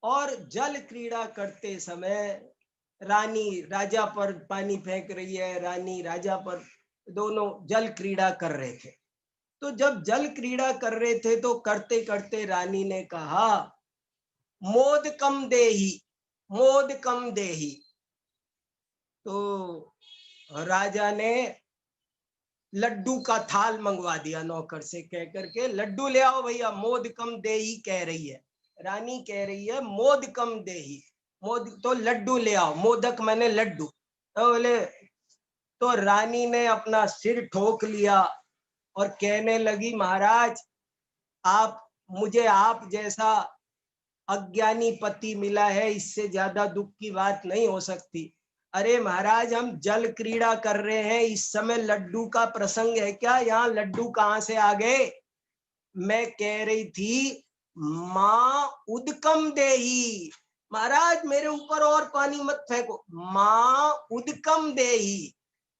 और जल क्रीड़ा करते समय रानी राजा पर पानी फेंक रही है, रानी राजा पर, दोनों जल क्रीड़ा कर रहे थे। तो जब जल क्रीड़ा कर रहे थे तो करते करते रानी ने कहा मोदकम देही, मोदकम देही। तो राजा ने लड्डू का थाल मंगवा दिया नौकर से, कह करके लड्डू ले आओ भैया, मोदकम देही कह रही है रानी, कह रही है मोदकम देही, मोद तो लड्डू ले आओ, मोदक मैंने लड्डू। तो बोले, तो रानी ने अपना सिर ठोक लिया और कहने लगी महाराज मुझे आप जैसा अज्ञानी पति मिला है, इससे ज्यादा दुख की बात नहीं हो सकती। अरे महाराज हम जल क्रीड़ा कर रहे हैं, इस समय लड्डू का प्रसंग है क्या, यहाँ लड्डू कहाँ से आ गए। मैं कह रही थी माँ उदकम देही, महाराज मेरे ऊपर और पानी मत फेंको, माँ उदकम देही,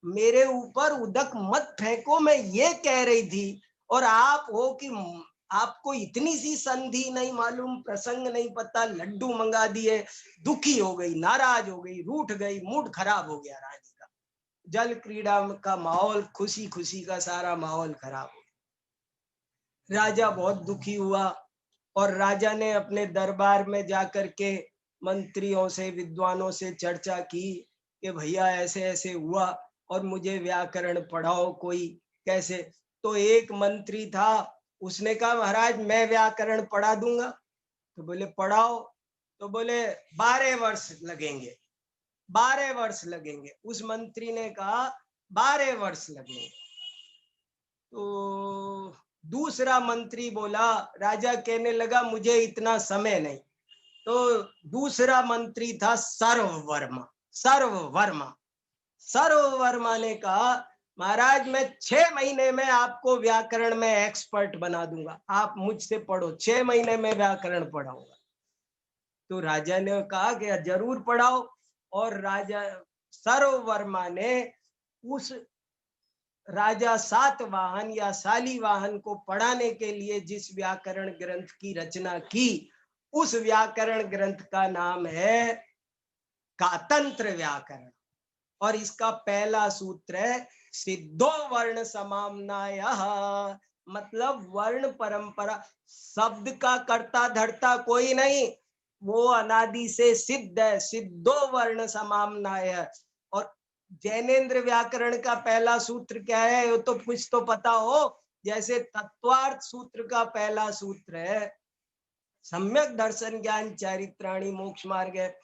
मेरे ऊपर उदक मत फेंको, मैं ये कह रही थी। और आप हो कि आपको इतनी सी संधि नहीं मालूम, प्रसंग नहीं पता, लड्डू मंगा दिए, दुखी हो गई, नाराज हो गई, रूठ गई, मूड खराब हो गया रानी का, जल क्रीड़ा का माहौल, खुशी खुशी का सारा माहौल खराब हो गया। राजा बहुत दुखी हुआ, और राजा ने अपने दरबार में जाकर के मंत्रियों से, विद्वानों से चर्चा की कि भैया ऐसे ऐसे हुआ और मुझे व्याकरण पढ़ाओ कोई, कैसे। तो एक मंत्री था, उसने कहा महाराज मैं व्याकरण पढ़ा दूंगा। तो बोले पढ़ाओ। तो बोले 12 वर्ष लगेंगे, 12 वर्ष लगेंगे। उस मंत्री ने कहा 12 वर्ष लगेंगे। तो दूसरा मंत्री बोला, राजा कहने लगा मुझे इतना समय नहीं। तो दूसरा मंत्री था सर्ववर्मा, सर्ववर्मा। सर्ववर्मा ने कहा महाराज मैं 6 महीने में आपको व्याकरण में एक्सपर्ट बना दूंगा, आप मुझसे पढ़ो, 6 महीने में व्याकरण पढ़ाऊंगा। तो राजा ने कहा कि जरूर पढ़ाओ। और राजा सर्ववर्मा ने उस राजा सातवाहन या शालिवाहन को पढ़ाने के लिए जिस व्याकरण ग्रंथ की रचना की, उस व्याकरण ग्रंथ का नाम है कातंत्र व्याकरण। और इसका पहला सूत्र है सिद्धो वर्ण समाम्नायः, मतलब वर्ण परंपरा, शब्द का कर्ता धर्ता कोई नहीं, वो अनादि से सिद्ध है, सिद्धो वर्ण समाम्नायः। और जैनेन्द्र व्याकरण का पहला सूत्र क्या है, वो तो कुछ तो पता हो, जैसे तत्वार्थ सूत्र का पहला सूत्र है सम्यक दर्शन ज्ञान चारित्राणि मोक्ष मार्ग है,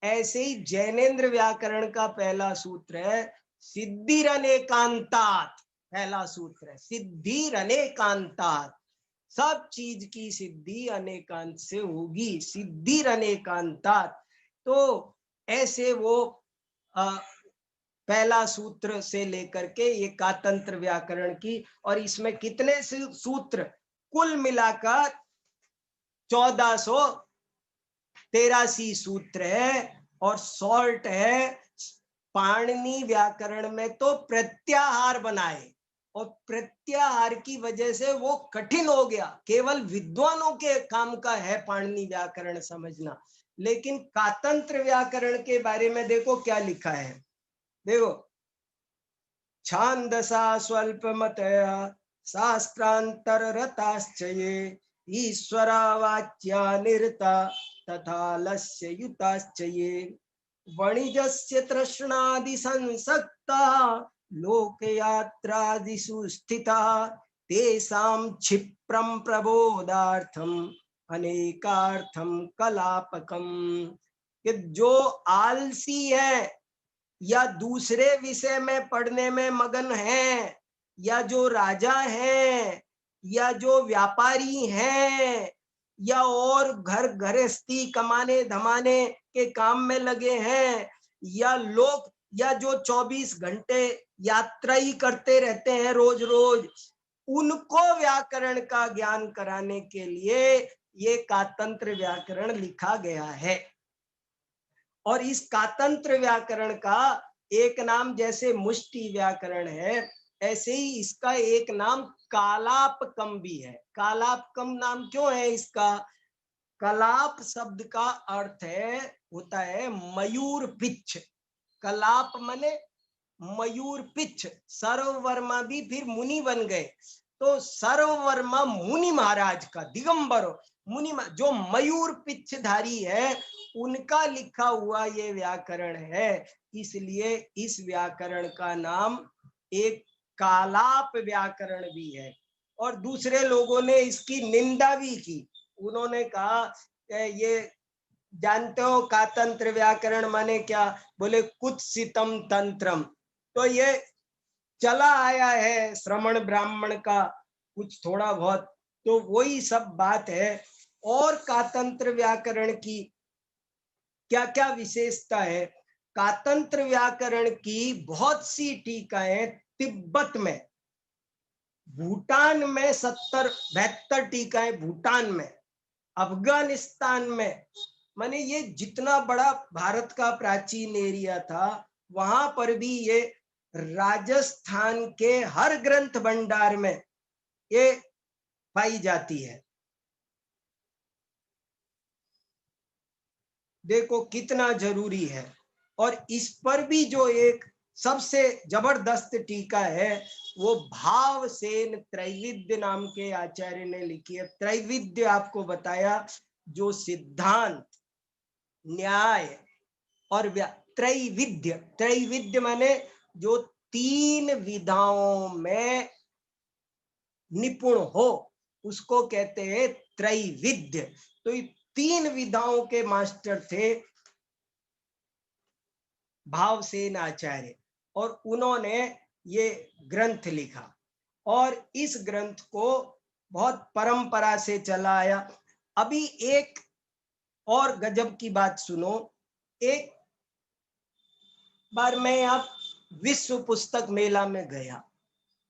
ऐसे ही जैनेन्द्र व्याकरण का पहला सूत्र है सिद्धिरनेकांतात्, पहला सूत्र है सिद्धिरनेकांतात्, सब चीज की सिद्धि अनेकांत से होगी, सिद्धिरनेकांतात्। तो ऐसे वो पहला सूत्र से लेकर के ये कातंत्र व्याकरण की, और इसमें कितने सूत्र कुल मिलाकर 1483 सूत्र है, और सॉल्ट है पाणिनि व्याकरण में तो प्रत्याहार बनाए, और प्रत्याहार की वजह से वो कठिन हो गया। केवल विद्वानों के काम का है पाणिनि व्याकरण समझना, लेकिन कातंत्र व्याकरण के बारे में देखो क्या लिखा है। देखो, छांदसा स्वल्पमतया शास्त्रांतर रताश्च ये ईश्वरावाच्या निरता तथा लस्य युताश्च ये वणिजस्य तृष्णादि संसक्ता लोकयात्रादिषु स्थिता तेषां क्षिप्रं प्रबोधार्थम अनेकार्थम कलापकम। कि जो आलसी है या दूसरे विषय में पढ़ने में मगन है, या जो राजा हैं, या जो व्यापारी हैं, या और घर गृहस्थी कमाने धमाने के काम में लगे हैं, या लोग, या जो 24 घंटे यात्रा ही करते रहते हैं रोज रोज, उनको व्याकरण का ज्ञान कराने के लिए ये कातंत्र व्याकरण लिखा गया है। और इस कातंत्र व्याकरण का एक नाम जैसे मुष्टि व्याकरण है, ऐसे ही इसका एक नाम कालापकम भी है। कालापकम नाम क्यों है इसका? कलाप शब्द का अर्थ है, होता है मयूर पिच्छ। कलाप माने मयूर पिच्छ। सर्ववर्मा भी फिर मुनि बन गए, तो सर्ववर्मा मुनि महाराज का, दिगंबर मुनि जो मयूर पिच्छधारी है, उनका लिखा हुआ ये व्याकरण है। इसलिए इस व्याकरण का नाम एक कालाप व्याकरण भी है। और दूसरे लोगों ने इसकी निंदा भी की। उन्होंने कहा ये जानते हो कातंत्र व्याकरण माने क्या? बोले कुत्सितम तंत्रम। तो ये चला आया है श्रमण ब्राह्मण का कुछ थोड़ा बहुत, तो वही सब बात है। और कातंत्र व्याकरण की क्या क्या विशेषता है? कातंत्र व्याकरण की बहुत सी टीकाएं तिब्बत में, भूटान में 70-72 टीकाएं भूटान में, अफगानिस्तान में, माने ये जितना बड़ा भारत का प्राचीन एरिया था, वहां पर भी ये राजस्थान के हर ग्रंथ भंडार में ये पाई जाती है। देखो कितना जरूरी है। और इस पर भी जो एक सबसे जबरदस्त टीका है, वो भावसेन त्रैविध्य नाम के आचार्य ने लिखी है। त्रैविध्य आपको बताया, जो सिद्धांत, न्याय और त्रैविध्य, त्रैविध्य माने जो 3 विधाओं में निपुण हो, उसको कहते हैं त्रैविध्य। तो ये 3 विधाओं के मास्टर थे भावसेन आचार्य, और उन्होंने ये ग्रंथ लिखा। और इस ग्रंथ को बहुत परंपरा से चला आया। अभी एक और गजब की बात सुनो। एक बार मैं यहाँ विश्व पुस्तक मेला में गया,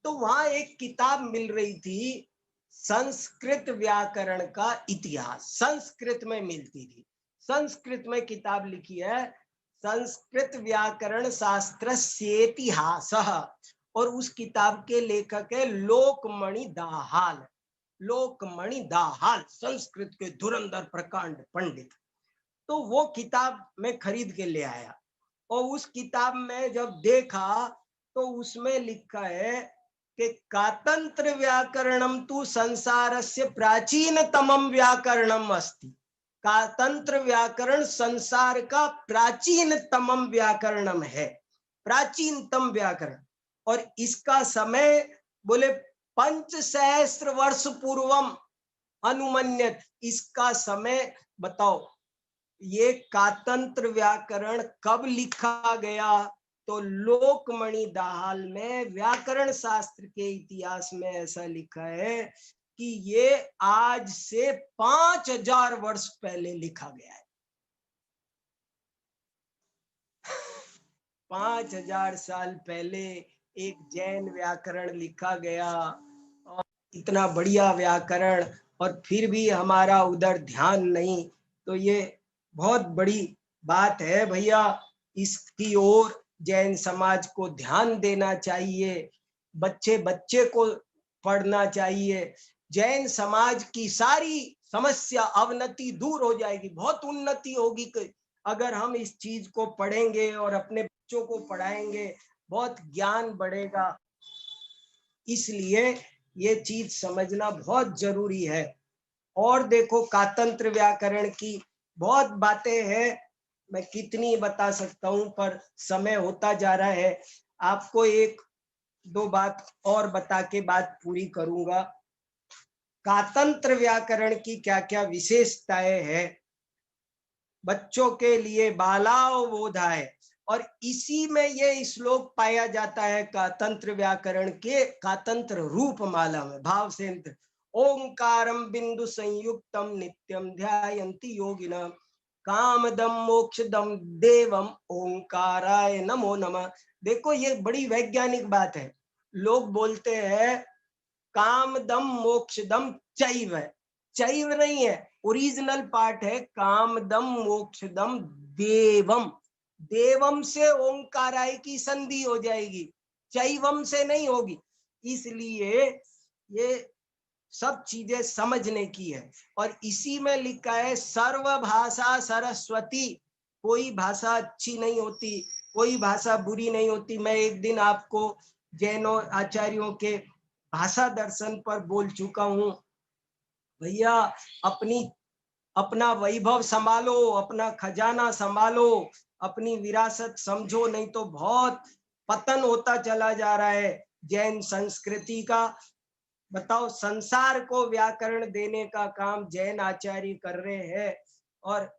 तो वहां एक किताब मिल रही थी, संस्कृत व्याकरण का इतिहास। संस्कृत में मिलती थी। संस्कृत में किताब लिखी है, संस्कृत व्याकरण शास्त्रस्य इतिहासः, और उस किताब के लेखक है लोकमणि दाहाल। लोकमणि दाहाल संस्कृत के धुरंधर प्रकांड पंडित। तो वो किताब मैं खरीद के ले आया, और उस किताब में जब देखा तो उसमें लिखा है कि कातंत्र व्याकरणम तु संसारस्य प्राचीनतमम व्याकरणम अस्ति। कातंत्र व्याकरण संसार का प्राचीनतमम व्याकरणम है, प्राचीनतम व्याकरण। और इसका समय बोले 5 वर्ष पूर्वम अनुमन्यत। इसका समय बताओ, ये कातंत्र व्याकरण कब लिखा गया? तो लोकमणि दाहाल में व्याकरण शास्त्र के इतिहास में ऐसा लिखा है कि ये आज से 5000 वर्ष पहले लिखा गया है। 5000 साल पहले एक जैन व्याकरण लिखा गया, और इतना बढ़िया व्याकरण, और फिर भी हमारा उधर ध्यान नहीं, तो ये बहुत बड़ी बात है भैया। इसकी ओर जैन समाज को ध्यान देना चाहिए, बच्चे बच्चे को पढ़ना चाहिए। जैन समाज की सारी समस्या अवनति दूर हो जाएगी, बहुत उन्नति होगी अगर हम इस चीज को पढ़ेंगे और अपने बच्चों को पढ़ाएंगे, बहुत ज्ञान बढ़ेगा। इसलिए ये चीज समझना बहुत जरूरी है। और देखो, कातंत्र व्याकरण की बहुत बातें हैं, मैं कितनी बता सकता हूं, पर समय होता जा रहा है। आपको एक दो बात और बता के बात पूरी करूंगा। कातंत्र व्याकरण की क्या क्या विशेषताएं हैं बच्चों के लिए, बालाओ बोधाय, और इसी में ये श्लोक पाया जाता है कातंत्र व्याकरण के कातंत्र रूप माला में, भाव सेंत्र। ओंकारम बिंदु संयुक्तम नित्यम ध्यायन्ति योगिना कामदम मोक्षदम देवम ओंकाराय नमो नमः। देखो, ये बड़ी वैज्ञानिक बात है। लोग बोलते हैं कामदम मोक्षदम चैव, चैव नहीं है, ओरिजिनल पार्ट है कामदम मोक्षदम देवम। देवम से ओंकाराय की संधि हो जाएगी, चैवम से नहीं होगी। इसलिए ये सब चीजें समझने की है। और इसी में लिखा है सर्व भाषा सरस्वती, कोई भाषा अच्छी नहीं होती, कोई भाषा बुरी नहीं होती। मैं एक दिन आपको जैनों आचार्यों के भाषा दर्शन पर बोल चुका हूं, भैया अपना वैभव संभालो, अपना खजाना संभालो, अपनी विरासत समझो, नहीं तो बहुत पतन होता चला जा रहा है जैन संस्कृति का। बताओ, संसार को व्याकरण देने का काम जैन आचार्य कर रहे हैं, और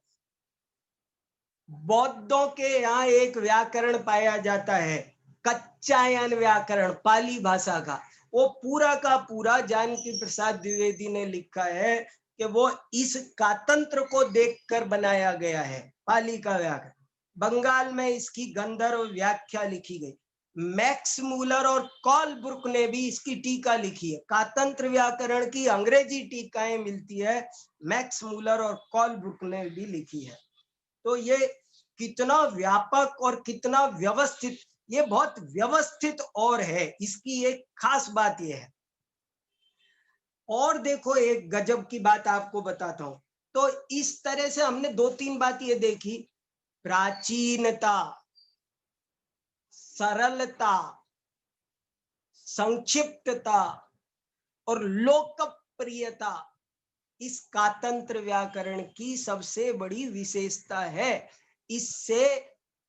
बौद्धों के यहाँ एक व्याकरण पाया जाता है कच्चायन व्याकरण, पाली भाषा का। वो पूरा का पूरा जानकी प्रसाद द्विवेदी ने लिखा है कि वो इस कातंत्र को देखकर बनाया गया है, पाली का व्याकरण। बंगाल में इसकी गंधर्व व्याख्या लिखी गई। मैक्स मूलर और कॉलब्रुक ने भी इसकी टीका लिखी है। कातंत्र व्याकरण की अंग्रेजी टीकाएं मिलती है, मैक्स मूलर और कॉलब्रुक ने भी लिखी है। तो ये कितना व्यापक और कितना व्यवस्थित, ये बहुत व्यवस्थित और है, इसकी एक खास बात ये है। और देखो, एक गजब की बात आपको बताता हूं। तो इस तरह से हमने दो तीन बात ये देखी, प्राचीनता, सरलता, संक्षिप्तता और लोकप्रियता इस कातंत्र व्याकरण की सबसे बड़ी विशेषता है। इससे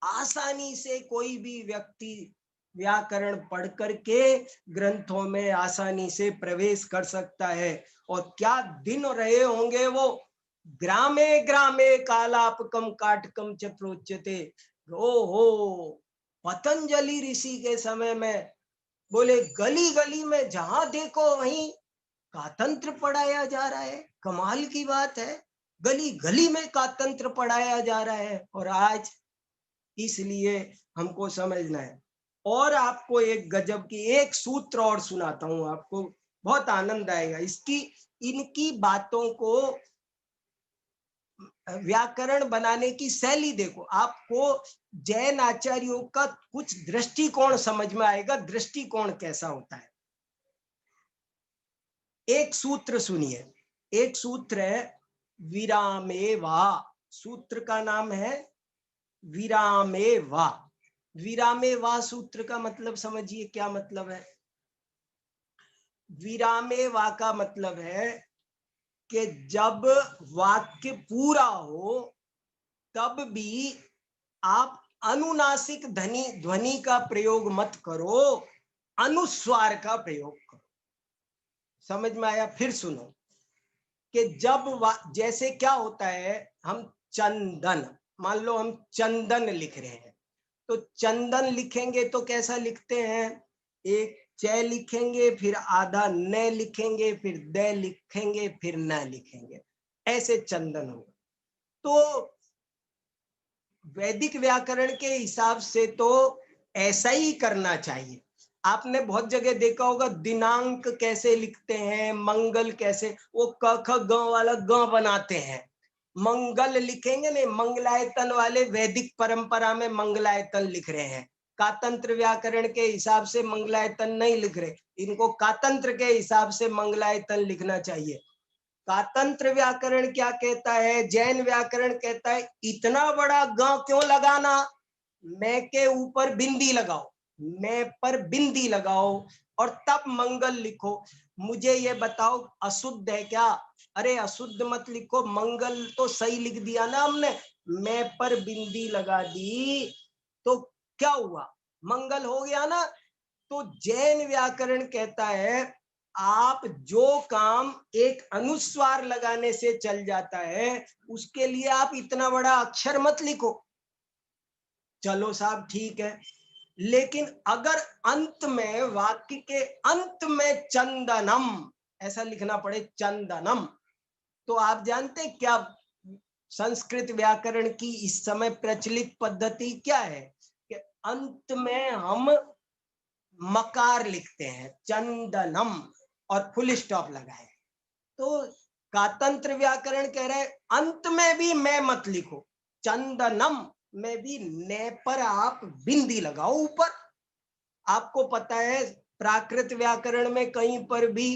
आसानी से कोई भी व्यक्ति व्याकरण पढ़ करके ग्रंथों में आसानी से प्रवेश कर सकता है। और क्या दिन रहे होंगे वो, ग्रामे ग्रामे कालापकम काटकम च प्रोच्यते। ओहो, पतंजलि ऋषि के समय में बोले गली गली में जहां देखो वहीं कातंत्र पढ़ाया जा रहा है। कमाल की बात है, गली गली में कातंत्र पढ़ाया जा रहा है। और आज इसलिए हमको समझना है। और आपको एक गजब की एक सूत्र और सुनाता हूं, आपको बहुत आनंद आएगा। इनकी बातों को व्याकरण बनाने की शैली देखो, आपको जैन आचार्यों का कुछ दृष्टिकोण समझ में आएगा, दृष्टिकोण कैसा होता है। एक सूत्र सुनिए, एक सूत्र है विरामे वा, सूत्र का नाम है विरामे वा। विरामे वा सूत्र का मतलब समझिए क्या मतलब है। विरामे वा का मतलब है कि जब वाक्य पूरा हो तब भी आप अनुनासिक ध्वनि का प्रयोग मत करो, अनुस्वार का प्रयोग करो। समझ में आया? फिर सुनो कि जब जैसे क्या होता है, हम चंदन, मान लो हम चंदन लिख रहे हैं, तो चंदन लिखेंगे तो कैसा लिखते हैं, एक च लिखेंगे, फिर आधा न लिखेंगे, फिर द लिखेंगे, फिर न लिखेंगे, ऐसे चंदन होगा। तो वैदिक व्याकरण के हिसाब से तो ऐसा ही करना चाहिए। आपने बहुत जगह देखा होगा दिनांक कैसे लिखते हैं, मंगल कैसे, वो क ख ग वाला ग बनाते हैं, मंगल लिखेंगे नहीं, मंगलायतन वाले वैदिक परंपरा में मंगलायतन लिख रहे हैं। कातंत्र व्याकरण के हिसाब से मंगलायतन नहीं लिख रहे, इनको कातंत्र के हिसाब से मंगलायतन लिखना चाहिए। कातंत्र व्याकरण क्या कहता है, जैन व्याकरण कहता है इतना बड़ा ग क्यों लगाना, मैं के ऊपर बिंदी लगाओ, मैं पर बिंदी लगाओ और तब मंगल लिखो। मुझे ये बताओ अशुद्ध है क्या? अरे अशुद्ध मत लिखो, मंगल तो सही लिख दिया ना हमने, मैं पर बिंदी लगा दी तो क्या हुआ, मंगल हो गया ना। तो जैन व्याकरण कहता है आप जो काम एक अनुस्वार लगाने से चल जाता है उसके लिए आप इतना बड़ा अक्षर मत लिखो। चलो साहब ठीक है, लेकिन अगर अंत में, वाक्य के अंत में चंदनम ऐसा लिखना पड़े, चंदनम, तो आप जानते क्या संस्कृत व्याकरण की इस समय प्रचलित पद्धति क्या है कि अंत में हम मकार लिखते हैं, चंदनम, और फुल स्टॉप लगाए। तो कातंत्र व्याकरण कह रहे हैं अंत में भी मैं मत लिखो, चंदनम में भी ने पर आप बिंदी लगाओ ऊपर। आपको पता है प्राकृत व्याकरण में कहीं पर भी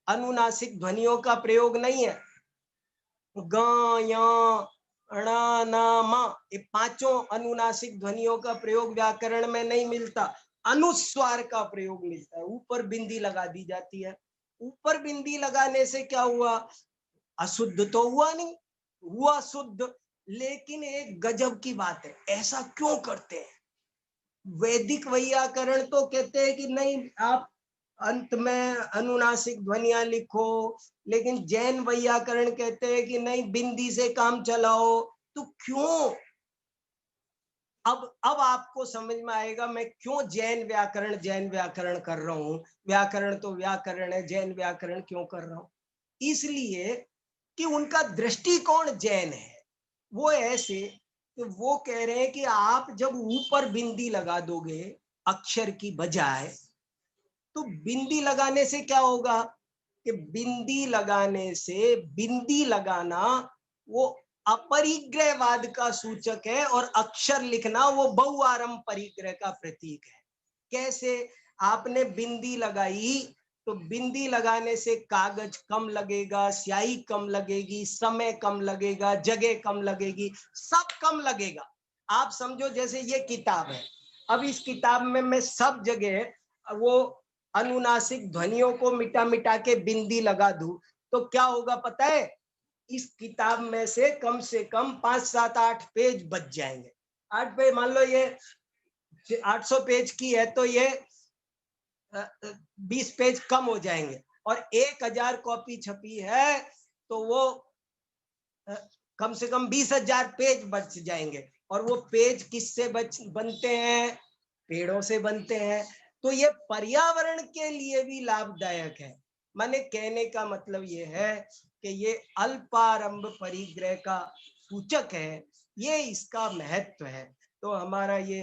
अनुनासिक ध्वनियों का प्रयोग नहीं है। ग य ण न म, ये पांचों अनुनासिक ध्वनियों का प्रयोग व्याकरण में नहीं मिलता, अनुस्वार का प्रयोग मिलता है, ऊपर बिंदी लगा दी जाती है। ऊपर बिंदी लगाने से क्या हुआ, अशुद्ध तो हुआ नहीं, हुआ शुद्ध। लेकिन एक गजब की बात है, ऐसा क्यों करते हैं? वैदिक व्याकरण तो कहते हैं कि नहीं आप अंत में अनुनासिक ध्वनियां लिखो, लेकिन जैन व्याकरण कहते हैं कि नहीं बिंदी से काम चलाओ। तो क्यों? अब आपको समझ में आएगा मैं क्यों जैन व्याकरण कर रहा हूं। व्याकरण तो व्याकरण है, जैन व्याकरण क्यों कर रहा हूं? इसलिए कि उनका दृष्टिकोण जैन है। वो ऐसे कि वो कह रहे हैं कि आप जब ऊपर बिंदी लगा दोगे अक्षर की बजाय, तो बिंदी लगाने से क्या होगा कि बिंदी लगाने से, बिंदी लगाना वो अपरिग्रहवाद का सूचक है और अक्षर लिखना वो बहुआरंभ परिग्रह का प्रतीक है। कैसे? आपने बिंदी लगाई तो बिंदी लगाने से कागज कम लगेगा, स्याही कम लगेगी, समय कम लगेगा, जगह कम लगेगी, सब कम लगेगा। आप समझो जैसे ये किताब है, अब इस किताब में मैं सब जगह वो अनुनासिक ध्वनियों को मिटा मिटा के बिंदी लगा दूं तो क्या होगा पता है? इस किताब में से कम 5, 7, 8 पेज बच जाएंगे। 8 पेज, मान लो ये 800 पेज की है तो ये 20 पेज कम हो जाएंगे, और 1000 कॉपी छपी है तो वो कम से कम 20,000 पेज बच जाएंगे। और वो पेज किससे बनते हैं? पेड़ों से बनते हैं। तो ये पर्यावरण के लिए भी लाभदायक है। माने कहने का मतलब ये है कि ये अल्पारंभ परिग्रह का सूचक है, ये इसका महत्व है। तो हमारा ये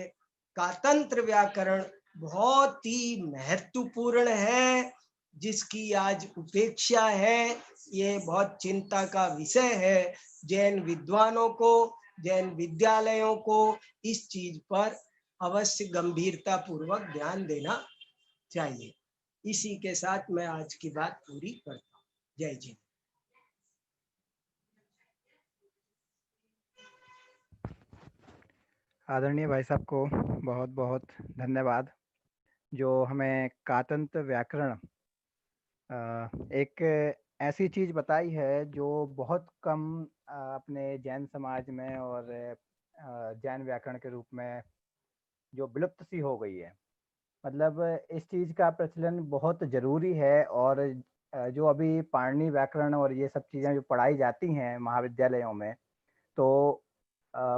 कातंत्र व्याकरण बहुत ही महत्वपूर्ण है, जिसकी आज उपेक्षा है। ये बहुत चिंता का विषय है। जैन विद्वानों को, जैन विद्यालयों को इस चीज पर अवश्य गंभीरता पूर्वक ध्यान देना चाहिए। इसी के साथ मैं आज की बात पूरी करता हूँ। जय जी। आदरणीय भाई साहब को बहुत बहुत धन्यवाद, जो हमें कातंत्र व्याकरण एक ऐसी चीज़ बताई है जो बहुत कम अपने जैन समाज में और जैन व्याकरण के रूप में जो विलुप्त सी हो गई है। मतलब इस चीज़ का प्रचलन बहुत ज़रूरी है। और जो अभी पाणिनि व्याकरण और ये सब चीज़ें जो पढ़ाई जाती हैं महाविद्यालयों में, तो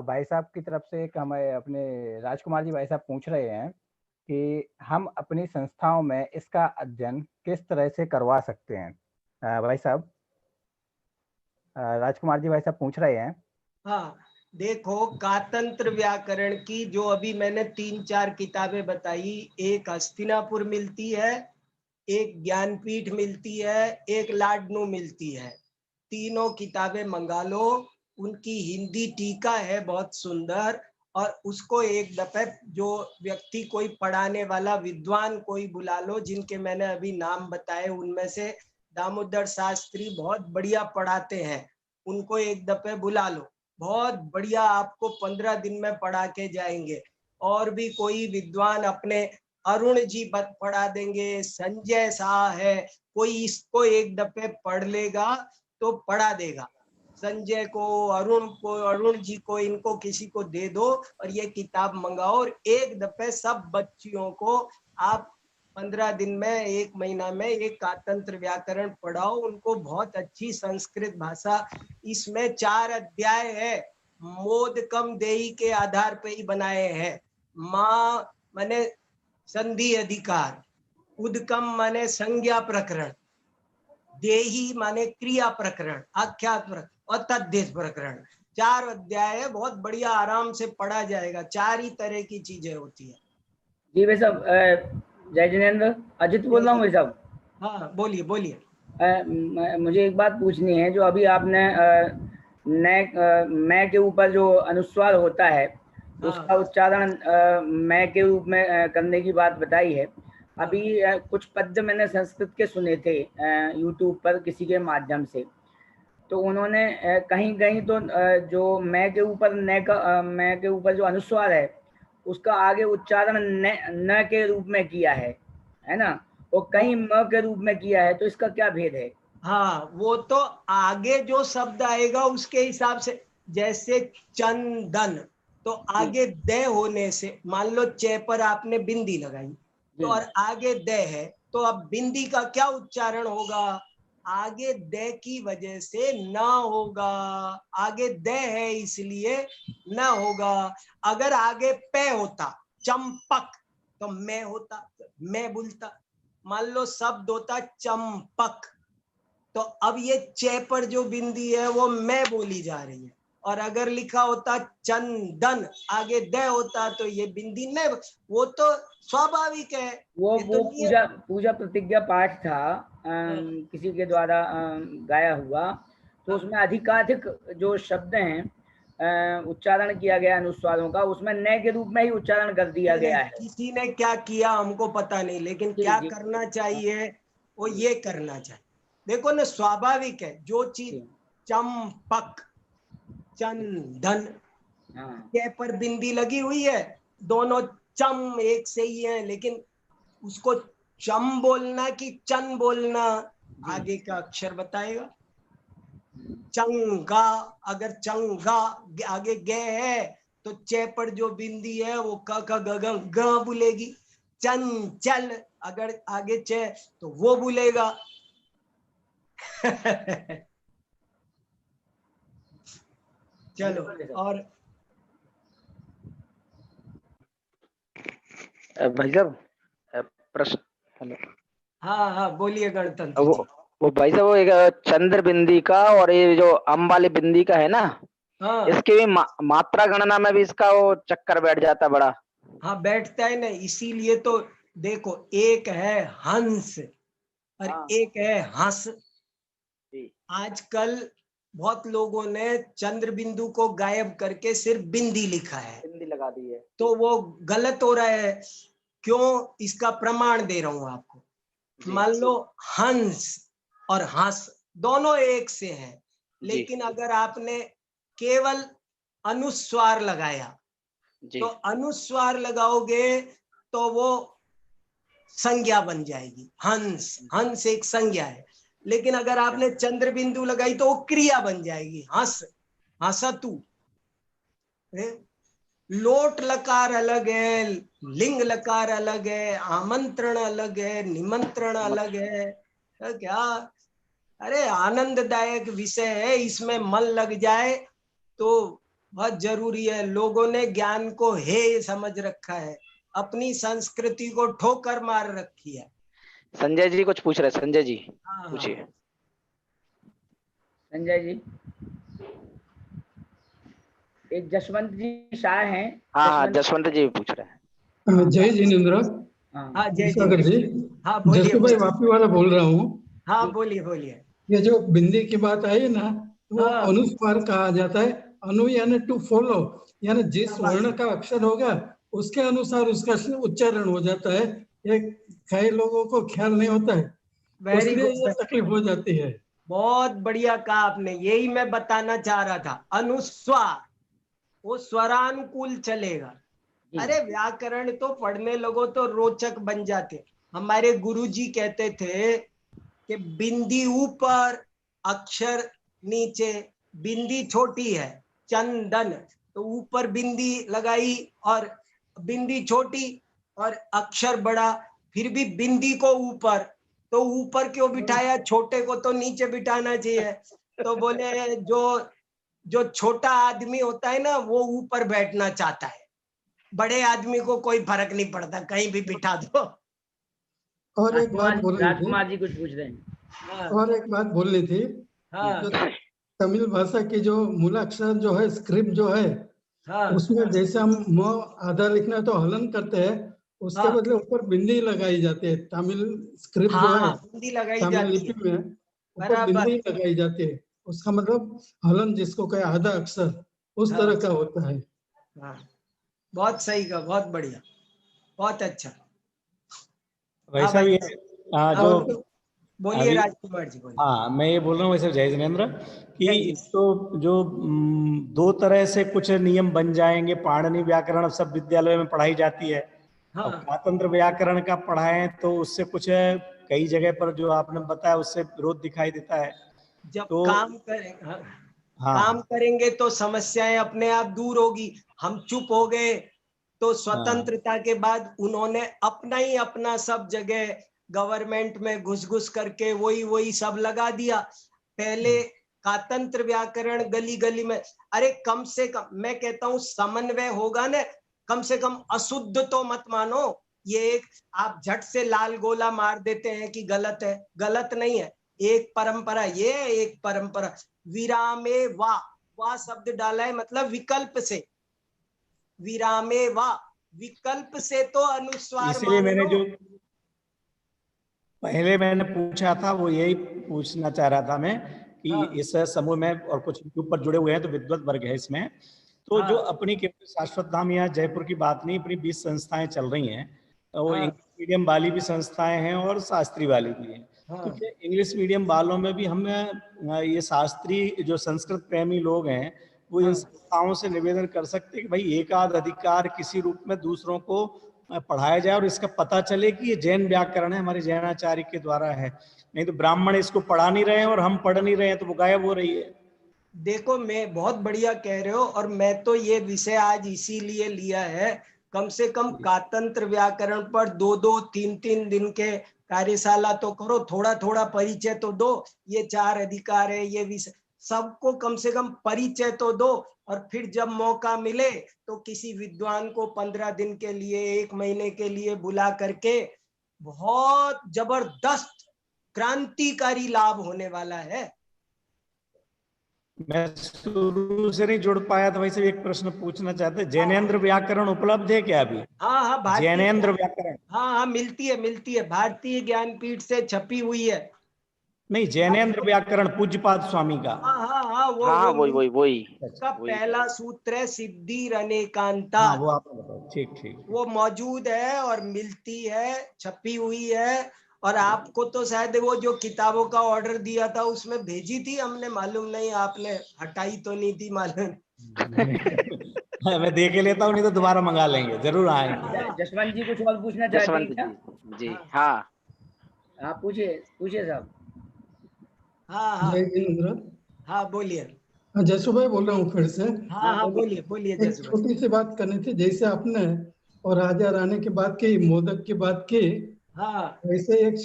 भाई साहब की तरफ से एक हमें अपने राजकुमार जी भाई साहब पूछ रहे हैं कि हम अपनी संस्थाओं में इसका अध्ययन किस तरह से करवा सकते हैं। भाई साहब, राजकुमार जी भाई साहब पूछ रहे हैं। हाँ, देखो, कातंत्र व्याकरण की जो अभी मैंने 3-4 किताबें बताई, एक हस्तिनापुर मिलती है, एक ज्ञानपीठ मिलती है, एक लाडनू मिलती है। तीनों किताबें मंगा लो। उनकी हिंदी टीका है बहुत सुंदर, और उसको एक दफे जो व्यक्ति कोई पढ़ाने वाला विद्वान कोई बुला लो, जिनके मैंने अभी नाम बताए उनमें से दामोदर शास्त्री बहुत बढ़िया पढ़ाते हैं, उनको एक दफे बुला लो, बहुत बढ़िया आपको 15 दिन में पढ़ा के जाएंगे। और भी कोई विद्वान अपने अरुण जी पढ़ा देंगे, संजय शाह है, कोई इसको एक दफे पढ़ लेगा तो पढ़ा देगा। संजय को, अरुण जी को, इनको किसी को दे दो और ये किताब मंगाओ, और एक दफे सब बच्चियों को आप 15 दिन में, 1 महीना में एक कातंत्र व्याकरण पढ़ाओ, उनको बहुत अच्छी संस्कृत भाषा। इसमें 4 अध्याय है, मोदकम देही के आधार पे ही बनाए हैं। माँ माने संधि अधिकार, उदकम माने संज्ञा प्रकरण, देही माने क्रिया प्रकरण, आख्यात प्रकरण और तद्देश प्रकरण। 4 अध्याय है, बहुत बढ़िया, आराम से पढ़ा जाएगा। 4 ही तरह की चीजें होती है। जी भाई साहब, जय जिनेन्द्र, अजित बोल रहा हूँ भाई साहब। हाँ, बोलिए बोलिए। मुझे एक बात पूछनी है, जो अभी आपने मैं के ऊपर जो अनुस्वार होता है उसका उच्चारण मैं के रूप में करने की बात बताई है। अभी कुछ पद्य मैंने संस्कृत के सुने थे यूट्यूब पर किसी के माध्यम से, तो उन्होंने कहीं कहीं तो जो मैं के ऊपर जो अनुस्वार है उसका आगे उच्चारण न के रूप में किया है ना, और कहीं म के रूप में किया है, तो इसका क्या भेद है? हाँ, वो तो आगे जो शब्द आएगा उसके हिसाब से, जैसे चंदन, तो आगे द होने से, मान लो चे पर आपने बिंदी लगाई तो और आगे द है, तो अब बिंदी का क्या उच्चारण होगा? आगे द की वजह से न होगा, आगे द है इसलिए न होगा। अगर आगे पे होता चंपक तो मैं होता, मैं बोलता। मान लो शब्द होता चंपक, तो अब ये चे पर जो बिंदी है वो मैं बोली जा रही है, और अगर लिखा होता चंदन, आगे द होता तो ये बिंदी न, वो तो स्वाभाविक है। वो तो पूजा प्रतिज्ञा पाठ था किसी के द्वारा गाया हुआ, तो उसमें अधिकाधिक जो शब्द हैं उच्चारण किया गया अनुस्वारों का, उसमें न के रूप में ही उच्चारण कर दिया गया है। किसी ने क्या किया हमको पता नहीं, लेकिन क्या करना चाहिए वो ये करना चाहिए। देखो ना, स्वाभाविक है, जो चीज चंपक, चंदन, के पर बिंदी लगी हुई है, दोनों चम एक से ही है, लेकिन उसको चम बोलना कि चन बोलना आगे का अक्षर बताएगा। चंगा, अगर चंगा आगे गे है तो चे पर जो बिंदी है वो क ग ग बोलेगी। चंचल अगर आगे चे तो वो बोलेगा। चलो, और भाई साहब प्रश्न, हेलो। हाँ हाँ, बोलिए गणतंत्र जी। वो भाई साहब, वो एक चंद्र बिंदी का और ये जो अम वाली बिंदी का है ना, हाँ, इसकी भी मात्रा गणना में भी इसका वो चक्कर बैठ जाता बड़ा। हाँ बैठता है ना, इसीलिए तो देखो, एक है हंस और एक है हंस। आजकल बहुत लोगों ने चंद्र बिंदु को गायब करके सिर्फ बिंदी लिखा है, बिंदी लगा दी है, तो वो गलत हो रहा है। क्यों? इसका प्रमाण दे रहा हूं आपको। मान लो हंस और हंस दोनों एक से हैं, लेकिन अगर आपने केवल अनुस्वार लगाया, तो अनुस्वार लगाओगे तो वो संज्ञा बन जाएगी। हंस, हंस एक संज्ञा है, लेकिन अगर आपने चंद्र बिंदु लगाई तो वो क्रिया बन जाएगी। हंस, हंसतु। लोट लकार अलग है, लिंग लकार अलग है, आमंत्रण अलग है, निमंत्रण अलग है। तो क्या, अरे आनंददायक विषय है, इसमें मन लग जाए तो बहुत जरूरी है। लोगों ने ज्ञान को हे समझ रखा है, अपनी संस्कृति को ठोकर मार रखी है। संजय जी कुछ पूछ रहे, संजय जी पूछिए। संजय जी, एक जसवंत जी शाह हैं। हाँ जसवंत जी भी पूछ रहे हैं। जय जिनेन्द्र। हाँ हाँ जय सागर जी, हाँ बोलिए जसू भाई बोलिए। वापी वाला बोल रहा हूँ। हाँ बोलिए बोलिए। ये जो बिंदी की बात आई है ना, वो हाँ। अनुस्वार कहा जाता है। अनु यानी टू फॉलो, यानी जिस क्या बात वर्ण है। का अक्षर होगा उसके अनुसार उसका उच्चारण हो जाता है। ये कई लोगों को ख्याल नहीं होता है, वेरी उसलिए ये गुड। तकलीफ हो जाती है। बहुत बढ़िया कहा आपने, यही मैं बताना चाह रहा था। अनुस्वार वो स्वरानुकूल चलेगा। अरे व्याकरण तो पढ़ने लगो तो रोचक बन जाते। हमारे गुरुजी कहते थे कि बिंदी ऊपर अक्षर नीचे, बिंदी छोटी है चंदन, तो ऊपर बिंदी लगाई और बिंदी छोटी और अक्षर बड़ा, फिर भी बिंदी को ऊपर, तो ऊपर क्यों बिठाया, छोटे को तो नीचे बिठाना चाहिए। तो बोले जो छोटा आदमी होता है ना वो ऊपर बैठना चाहता है, बड़े आदमी को कोई फर्क नहीं पड़ता, कहीं भी बिठा दो। और एक बात बोलनी थी, राजकुमार जी कुछ पूछ रहे हैं। हाँ और एक बात बोलनी थी। हाँ जो तमिल भाषा की जो मूलाक्षर जो है, स्क्रिप्ट जो है, हाँ उसमें जैसे हम म आधा लिखना है तो हलन करते हैं, उसके हाँ बदले ऊपर बिंदी लगाई जाती है। तमिल स्क्रिप्ट जो है, हाँ हिंदी लगाई तमिल जाती लिपि है। में ऊपर बराबर। बिंदी लगाई जाती है। उसका मतलब हलन जिसको कहे, आधा अक्षर उस हाँ तरह का होता है। हाँ बहुत सही का, बहुत बढ़िया, बहुत अच्छा। हाँ वैसा भाई भी हाँ, जो बोलिए अभी, राजकुमार जी बोलिए। हाँ मैं ये बोल रहा हूँ वैसे जय जिनेन्द्र कि जय जी। तो जो दो तरह से कुछ नियम बन जाएंगे। पाणिनि व्याकरण अब सब विद्यालयों में पढ़ाई जाती है। अब हाँ कातंत्र व्याकरण का पढ़ाएं तो उससे कुछ कई जगह पर जो आपने बताया उससे विरोध दिखाई देता है। जब तो काम करें, हाँ, काम हाँ करेंगे तो समस्याएं अपने आप दूर होगी। हम चुप हो गए तो हाँ स्वतंत्रता के बाद उन्होंने अपना ही अपना सब जगह गवर्नमेंट में घुस घुस करके वही वही सब लगा दिया। पहले कातंत्र व्याकरण गली गली में, अरे कम से कम मैं कहता हूं समन्वय होगा ना, कम से कम अशुद्ध तो मत मानो। ये एक आप झट से लाल गोला मार देते हैं कि गलत है, गलत नहीं है। एक परंपरा, ये एक परंपरा, विरामे वा शब्द डाला है, मतलब विकल्प से, विरामे वा, विकल्प से तो अनुस्वार इसीलिए मान मैंने लो। जो पहले मैंने पूछा था वो यही पूछना चाह रहा था मैं कि हाँ इस समूह में और कुछ यूट्यूब पर जुड़े हुए हैं तो विद्वत वर्ग है इसमें। तो जो हाँ अपनी केवल शाश्वत धाम या जयपुर की बात नहीं, अपनी 20 संस्थाएं चल रही हैं। वो हाँ इंग्लिश मीडियम वाली भी संस्थाएं हैं और शास्त्री वाली भी हैं। तो हाँ क्या इंग्लिश मीडियम वालों में भी हम ये शास्त्री जो संस्कृत प्रेमी लोग हैं वो इन हाँ संस्थाओं से निवेदन कर सकते हैं कि भाई एक आध अधिकार किसी रूप में दूसरों को पढ़ाया जाए और इसका पता चले कि ये जैन व्याकरण है, हमारे जैनाचार्य के द्वारा है। नहीं तो ब्राह्मण इसको पढ़ा नहीं रहे हैं और हम पढ़ नहीं रहे हैं तो वो गायब हो रही है। देखो मैं बहुत बढ़िया कह रहे हो, और मैं तो ये विषय आज इसीलिए लिया है, कम से कम कातंत्र व्याकरण पर 2-2 3-3 दिन के कार्यशाला तो करो, थोड़ा थोड़ा परिचय तो दो। ये 4 अधिकार है, ये विषय सबको कम से कम परिचय तो दो। और फिर जब मौका मिले तो किसी विद्वान को 15 दिन के लिए, 1 महीने के लिए बुला करके, बहुत जबरदस्त क्रांतिकारी लाभ होने वाला है। मैं शुरू से नहीं जुड़ पाया था, वैसे एक प्रश्न पूछना चाहते हैं, जैनेन्द्र व्याकरण उपलब्ध है क्या अभी? हाँ हाँ भारतीय, जैनेन्द्र व्याकरण, हाँ हाँ मिलती है, भारतीय ज्ञानपीठ से छपी हुई है। नहीं जैनेन्द्र व्याकरण पूज्यपाद स्वामी का। हाँ हाँ हाँ हाँ वो वही का पहला सूत्र है सिद्धि रनेकांता। हाँ वो आपने बताया, ठीक ठीक। वो मौजूद है और मिलती है, छपी हुई है। और आपको तो शायद वो जो किताबों का ऑर्डर दिया था उसमें भेजी थी हमने, मालूम नहीं आपने हटाई तो नहीं थी, मालूम। मैं देख लेता हूँ, नहीं तो दोबारा मंगा लेंगे, जरूर आएंगे। जसवंत जी कुछ और पूछना चाहते हैं जसवंत क्या? जी हाँ आप पूछिए साहब। हाँ हाँ जय जिनेन्द्र। हाँ बोलिए। जसू भाई बोल रहा हूँ फिर से। हाँ हाँ बोलिए बोलिए एक जसवंत। छोटी सी बात करनी थी, जैसे आपने और राजा रानी की बात की, मोदक की बात की, हाँ वैसे एक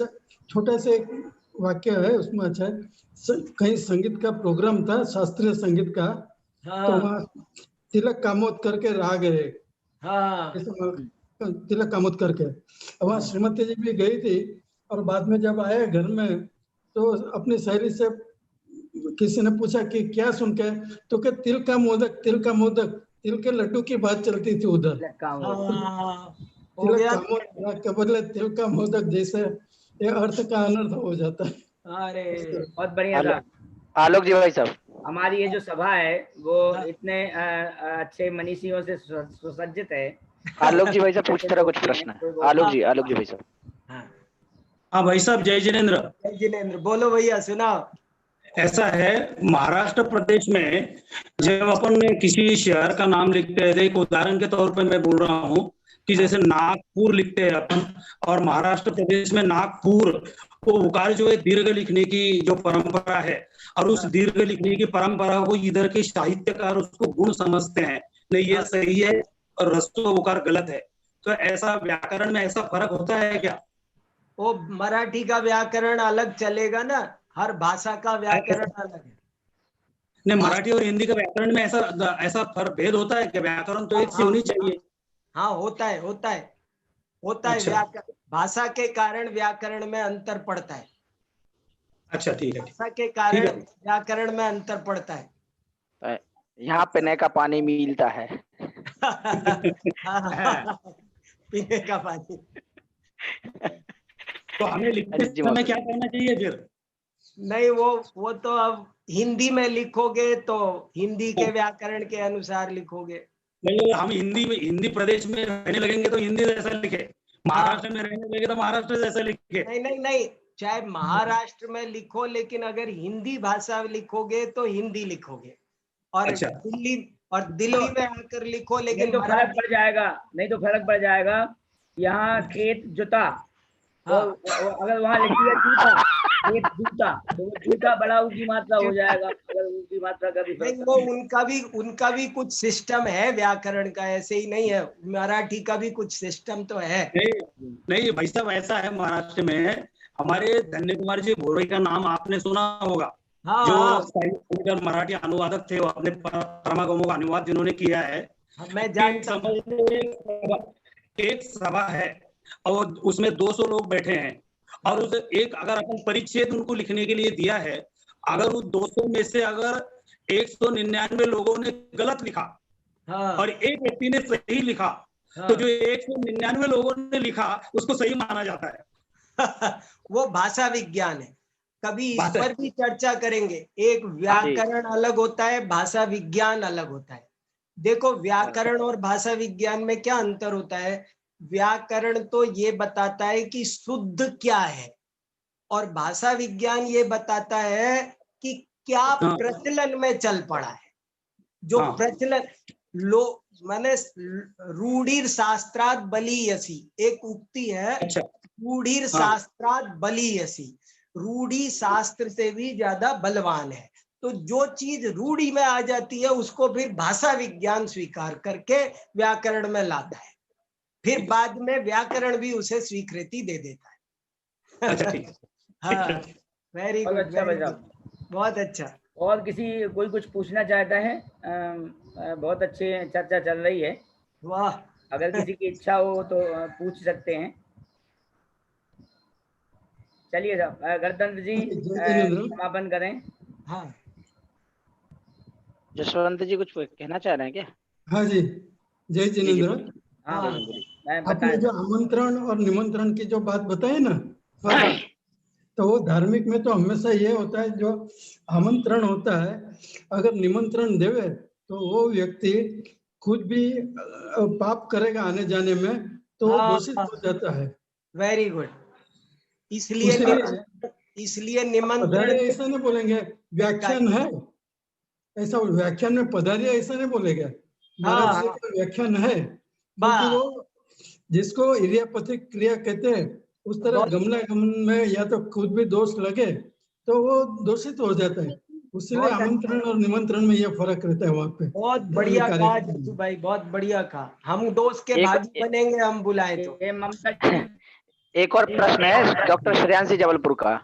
छोटा सा एक वाक्य है उसमें। अच्छा है, कहीं संगीत का प्रोग्राम था, शास्त्रीय संगीत का, तो हाँ वहाँ तिलक कामोद करके राग है, हाँ तिलक कामोद करके। वहाँ श्रीमती जी भी गई थी, और बाद में जब आए घर में तो अपनी सहेली से किसी ने पूछा कि क्या सुन के, तो क्या तिल का मोदक, तिल का मोदक, तिल के लड्डू की बात चलती थी उधर। हाँ, हो तिलक गया। का मोदक के बदले तिल का मोदक, जैसे ये अर्थ का अनर्थ हो जाता है। अरे बहुत बढ़िया था। आलोक जी भाई साहब, हमारी ये जो सभा है वो हाँ। इतने अच्छे मनीषियों से सुसज्जित है। आलोक जी भाई साहब पूछते रहो कुछ प्रश्न। आलोक जी भाई साहब। हाँ भाई साहब, जय जिनेन्द्र। जय जिनेन्द्र, बोलो भैया, सुनाओ। ऐसा है, महाराष्ट्र प्रदेश में जब अपन किसी शहर का नाम लिखते हैं, एक उदाहरण के तौर पे मैं बोल रहा हूँ कि जैसे नागपुर लिखते हैं अपन, और महाराष्ट्र प्रदेश में नागपुर को उकार जो है दीर्घ लिखने की जो परंपरा है, और उस दीर्घ लिखने की परंपरा को इधर के साहित्यकार उसको गुण समझते हैं, नहीं ये सही है और रस्व उकार गलत है। तो ऐसा व्याकरण में ऐसा फर्क होता है क्या? वो मराठी का व्याकरण अलग चलेगा ना, हर भाषा का व्याकरण अलग है। नहीं, मराठी और हिंदी का व्याकरण में ऐसा फर्क भेद होता है कि व्याकरण तो एक सी होनी चाहिए। हाँ, होता है अच्छा। व्याकरण, भाषा के कारण व्याकरण में अंतर पड़ता है। अच्छा, ठीक है। भाषा के कारण व्याकरण में अंतर पड़ता है। यहाँ पीने का पानी मिलता है। पीने का पानी। तो हमें लिखते समय क्या करना चाहिए फिर? नहीं, वो तो अब हिंदी में लिखोगे तो हिंदी के व्याकरण के अनुसार लिखोगे। नहीं, हम हिंदी प्रदेश में रहने लगेंगे तो हिंदी जैसा लिखे, महाराष्ट्र में रहने लगेंगे तो महाराष्ट्र जैसा लिखे। नहीं, चाहे महाराष्ट्र में लिखो, लेकिन अगर हिंदी भाषा लिखोगे तो हिंदी लिखोगे, और अच्छा। दिल्ली में आकर लिखो, लेकिन नहीं तो फर्क पड़ जाएगा। यहाँ खेत जुता, हाँ। अगर वहाँ लिख दिया जूता, खेत जूता, तो जूता बड़ा ऊंची मात्रा हो जाएगा। अगर ऊंची मात्रा का भी नहीं, वो उनका भी कुछ सिस्टम है व्याकरण का, ऐसे ही नहीं है। मराठी का भी कुछ सिस्टम तो है। नहीं भाई साहब, ऐसा है, महाराष्ट्र में हमारे धन्य कुमार जी भोरे का नाम आपने सुना होगा। हाँ, जो मराठी अनुवादक थे, वो अपने परमागमों का अनुवाद जिन्होंने किया है। मैं जानता हूं। एक सभा है और उसमें 200 लोग बैठे हैं, और उस एक अगर अपन परिच्छेद उनको लिखने के लिए दिया है, अगर उस 200 में से अगर 199 लोगों ने गलत लिखा, हाँ। और एक व्यक्ति ने सही लिखा, हाँ। तो जो 199 लोगों ने लिखा उसको सही माना जाता है। वो भाषा विज्ञान है, कभी इस पर भी चर्चा करेंगे। एक व्याकरण अलग होता है, भाषा विज्ञान अलग होता है। देखो, व्याकरण और भाषा विज्ञान में क्या अंतर होता है। व्याकरण तो ये बताता है कि शुद्ध क्या है, और भाषा विज्ञान ये बताता है कि क्या प्रचलन में चल पड़ा है। जो प्रचलन माने रूढ़िर शास्त्रात बलीयसी, एक उक्ति है, रूढ़िर शास्त्रात बलीयसी, रूढ़ी शास्त्र से भी ज्यादा बलवान है। तो जो चीज रूढ़ी में आ जाती है उसको फिर भाषा विज्ञान स्वीकार करके व्याकरण में लाता है, फिर बाद में व्याकरण भी उसे स्वीकृति दे देता है। अच्छा, ठीक है। हाँ, वेरी गुड, बहुत अच्छा। और कोई कुछ पूछना चाहता है? बहुत अच्छे चर्चा चल रही है। वाह। अगर किसी की इच्छा हो तो पूछ सकते हैं। चलिए साहब, गणतंत्र जी समापन करें। हाँ, जसवंत जी कुछ कहना चाह रहे हैं क्या? हाँ जी, जय जिनेन्द्र। आपने जो आमंत्रण और निमंत्रण की जो बात बताई ना, तो वो धार्मिक में तो हमेशा ये होता है, जो आमंत्रण होता है, अगर निमंत्रण देवे तो वो व्यक्ति खुद भी पाप करेगा आने जाने में, तो वो दूषित हो जाता है। Very good. इसलिए निमंत्रण ऐसा नहीं बोलेंगे, व्याख्यान है ऐसा, व्याख्यान में पधारिया ऐसा नहीं बोलेगा, महाराज जी का व्याख्यान है, क्योंकि वो जिसको इरियापथिक क्रिया कहते हैं, उस तरह गमनागमन में या तो खुद भी दोष लगे तो वो दूषित हो जाता है। इसलिए आमंत्रण और निमंत्रण में ये फर्क रहता है वहाँ पे। बहुत बढ़िया कहा जसू भाई, बहुत बढ़िया कहा। हम दोस्त के भागी बनेंगे, हम बुलाए तो। एक और प्रश्न है डॉक्टर श्रेयांशी जबलपुर का।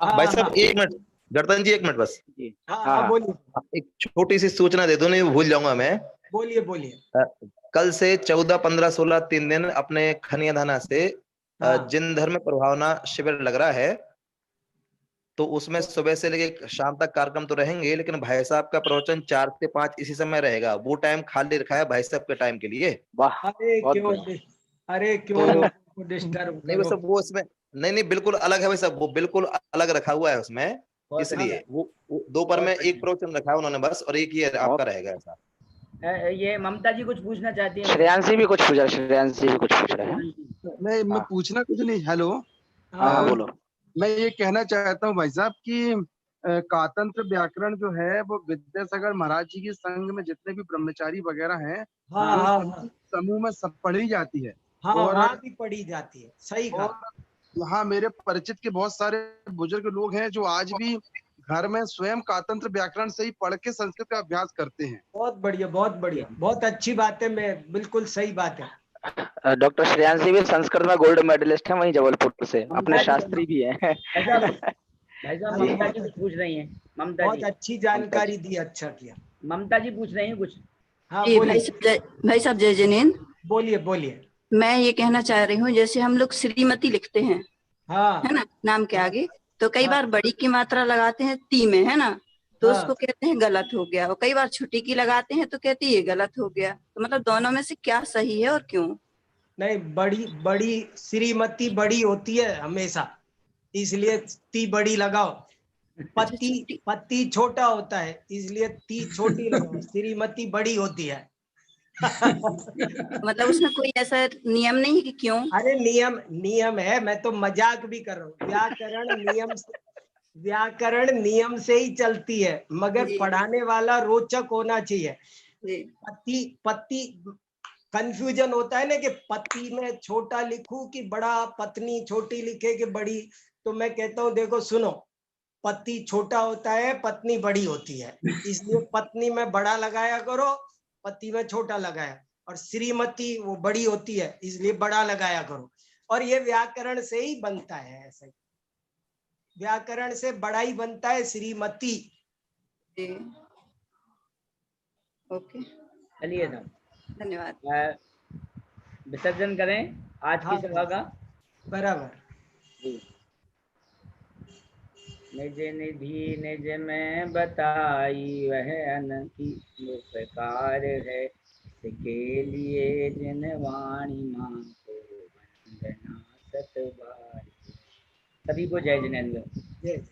भाई साहब, एक मिनट, गणतंत्र जी, एक मिनट बस। बोलिए। एक छोटी सी सूचना दे दो, नहीं भूल जाऊंगा मैं। बोलिए। कल से 14, 15, 16 3 दिन अपने खनिया थाना से जिन धर्म प्रभावना शिविर लग रहा है, तो उसमें सुबह से लेके शाम तक कार्यक्रम तो रहेंगे, लेकिन भाई साहब का प्रवचन 4 से 5 इसी समय रहेगा। वो टाइम खाली रखा है भाई साहब के टाइम के लिए। वाह, अरे बहुत क्यों बढ़िया। अरे क्यों तो लोगों को डिस्टर्ब नहीं भाई करो। साहब वो इसमें नहीं बिल्कुल अलग है भाई साहब, वो बिल्कुल अलग रखा हुआ है उसमें, बहुत इसलिए अच्छा। वो दोपहर में बहुत एक प्रवचन रखा है उन्होंने बस, और एक ये आपका रहेगा ऐसा। ये ममता जी कुछ पूछना चाहती है। श्रेयांशी भी कुछ पूछ रहा है, श्रेयांशी भी कुछ पूछ रहे हैं। मैं हाँ पूछना कुछ नहीं। हेलो, हाँ बोलो। मैं ये कहना चाहता हूँ भाई साहब कि कातंत्र व्याकरण जो है वो विद्यासागर महाराज जी के संघ में जितने भी ब्रह्मचारी वगैरह हैं हाँ वो हाँ सभी हाँ समूह में सब पढ़ी जाती है। हाँ, और वहाँ भी पढ़ी जाती है, सही और कहा। यहाँ मेरे परिचित के बहुत सारे बुजुर्ग लोग हैं जो आज भी घर में स्वयं कातंत्र व्याकरण से ही पढ़ के संस्कृत का अभ्यास करते हैं। बहुत बढ़िया, बहुत बढ़िया, बहुत अच्छी बात है। मैं बिल्कुल सही बात है। डॉक्टर श्रेयांशी भी संस्कृत में गोल्ड मेडलिस्ट है, वहीं जबलपुर से, अपने ममता जी, शास्त्री भी हैं। भाई साहब ममता जी कुछ पूछ रही हैं। ममता बहुत जी अच्छी जानकारी दी, अच्छा किया। ममता जी पूछ रही हैं कुछ। हाँ जी बोलिए, भाई साहब जय जिनेन्द्र। बोलिए बोलिए। मैं ये कहना चाह रही हूँ, जैसे हम लोग श्रीमती लिखते हैं, हाँ है ना, नाम के आगे, तो कई हाँ बार बड़ी की मात्रा लगाते हैं ती में, है ना, तो हाँ। उसको कहते हैं गलत हो गया। और कई बार छोटी की लगाते हैं तो कहते हैं ये गलत हो गया। तो मतलब दोनों में से क्या सही है और क्यों? नहीं, बड़ी बड़ी श्रीमती बड़ी होती है हमेशा, इसलिए ती बड़ी लगाओ। पति पति छोटा होता है, इसलिए ती छोटी लगाओ। श्रीमती बड़ी होती है। मतलब उसमें कोई ऐसा नियम नहीं है कि क्यों? अरे नियम नियम है, मैं तो मजाक भी कर रहा हूँ। व्याकरण नियम से ही चलती है, मगर पढ़ाने वाला रोचक होना चाहिए। पति पति कंफ्यूजन होता है ना कि पति में छोटा लिखूं कि बड़ा, पत्नी छोटी लिखे कि बड़ी। तो मैं कहता हूँ देखो सुनो, पति छोटा होता है, पत्नी बड़ी होती है, इसलिए पत्नी में बड़ा लगाया करो, पति में छोटा लगाया। और श्रीमती वो बड़ी होती है, इसलिए बड़ा लगाया करो। और ये व्याकरण से ही बनता है, ऐसा ही व्याकरण से बड़ा ही बनता है श्रीमती। ओके, चलिए साहब, धन्यवाद। विसर्जन करें आज की सभा का। बराबर। निज निधि निज में बताई वह अनंती प्रकार है, इसके लिए जिन वाणी मां को वंदना सतबारी। सभी को जय जिनेन्द्र। जय।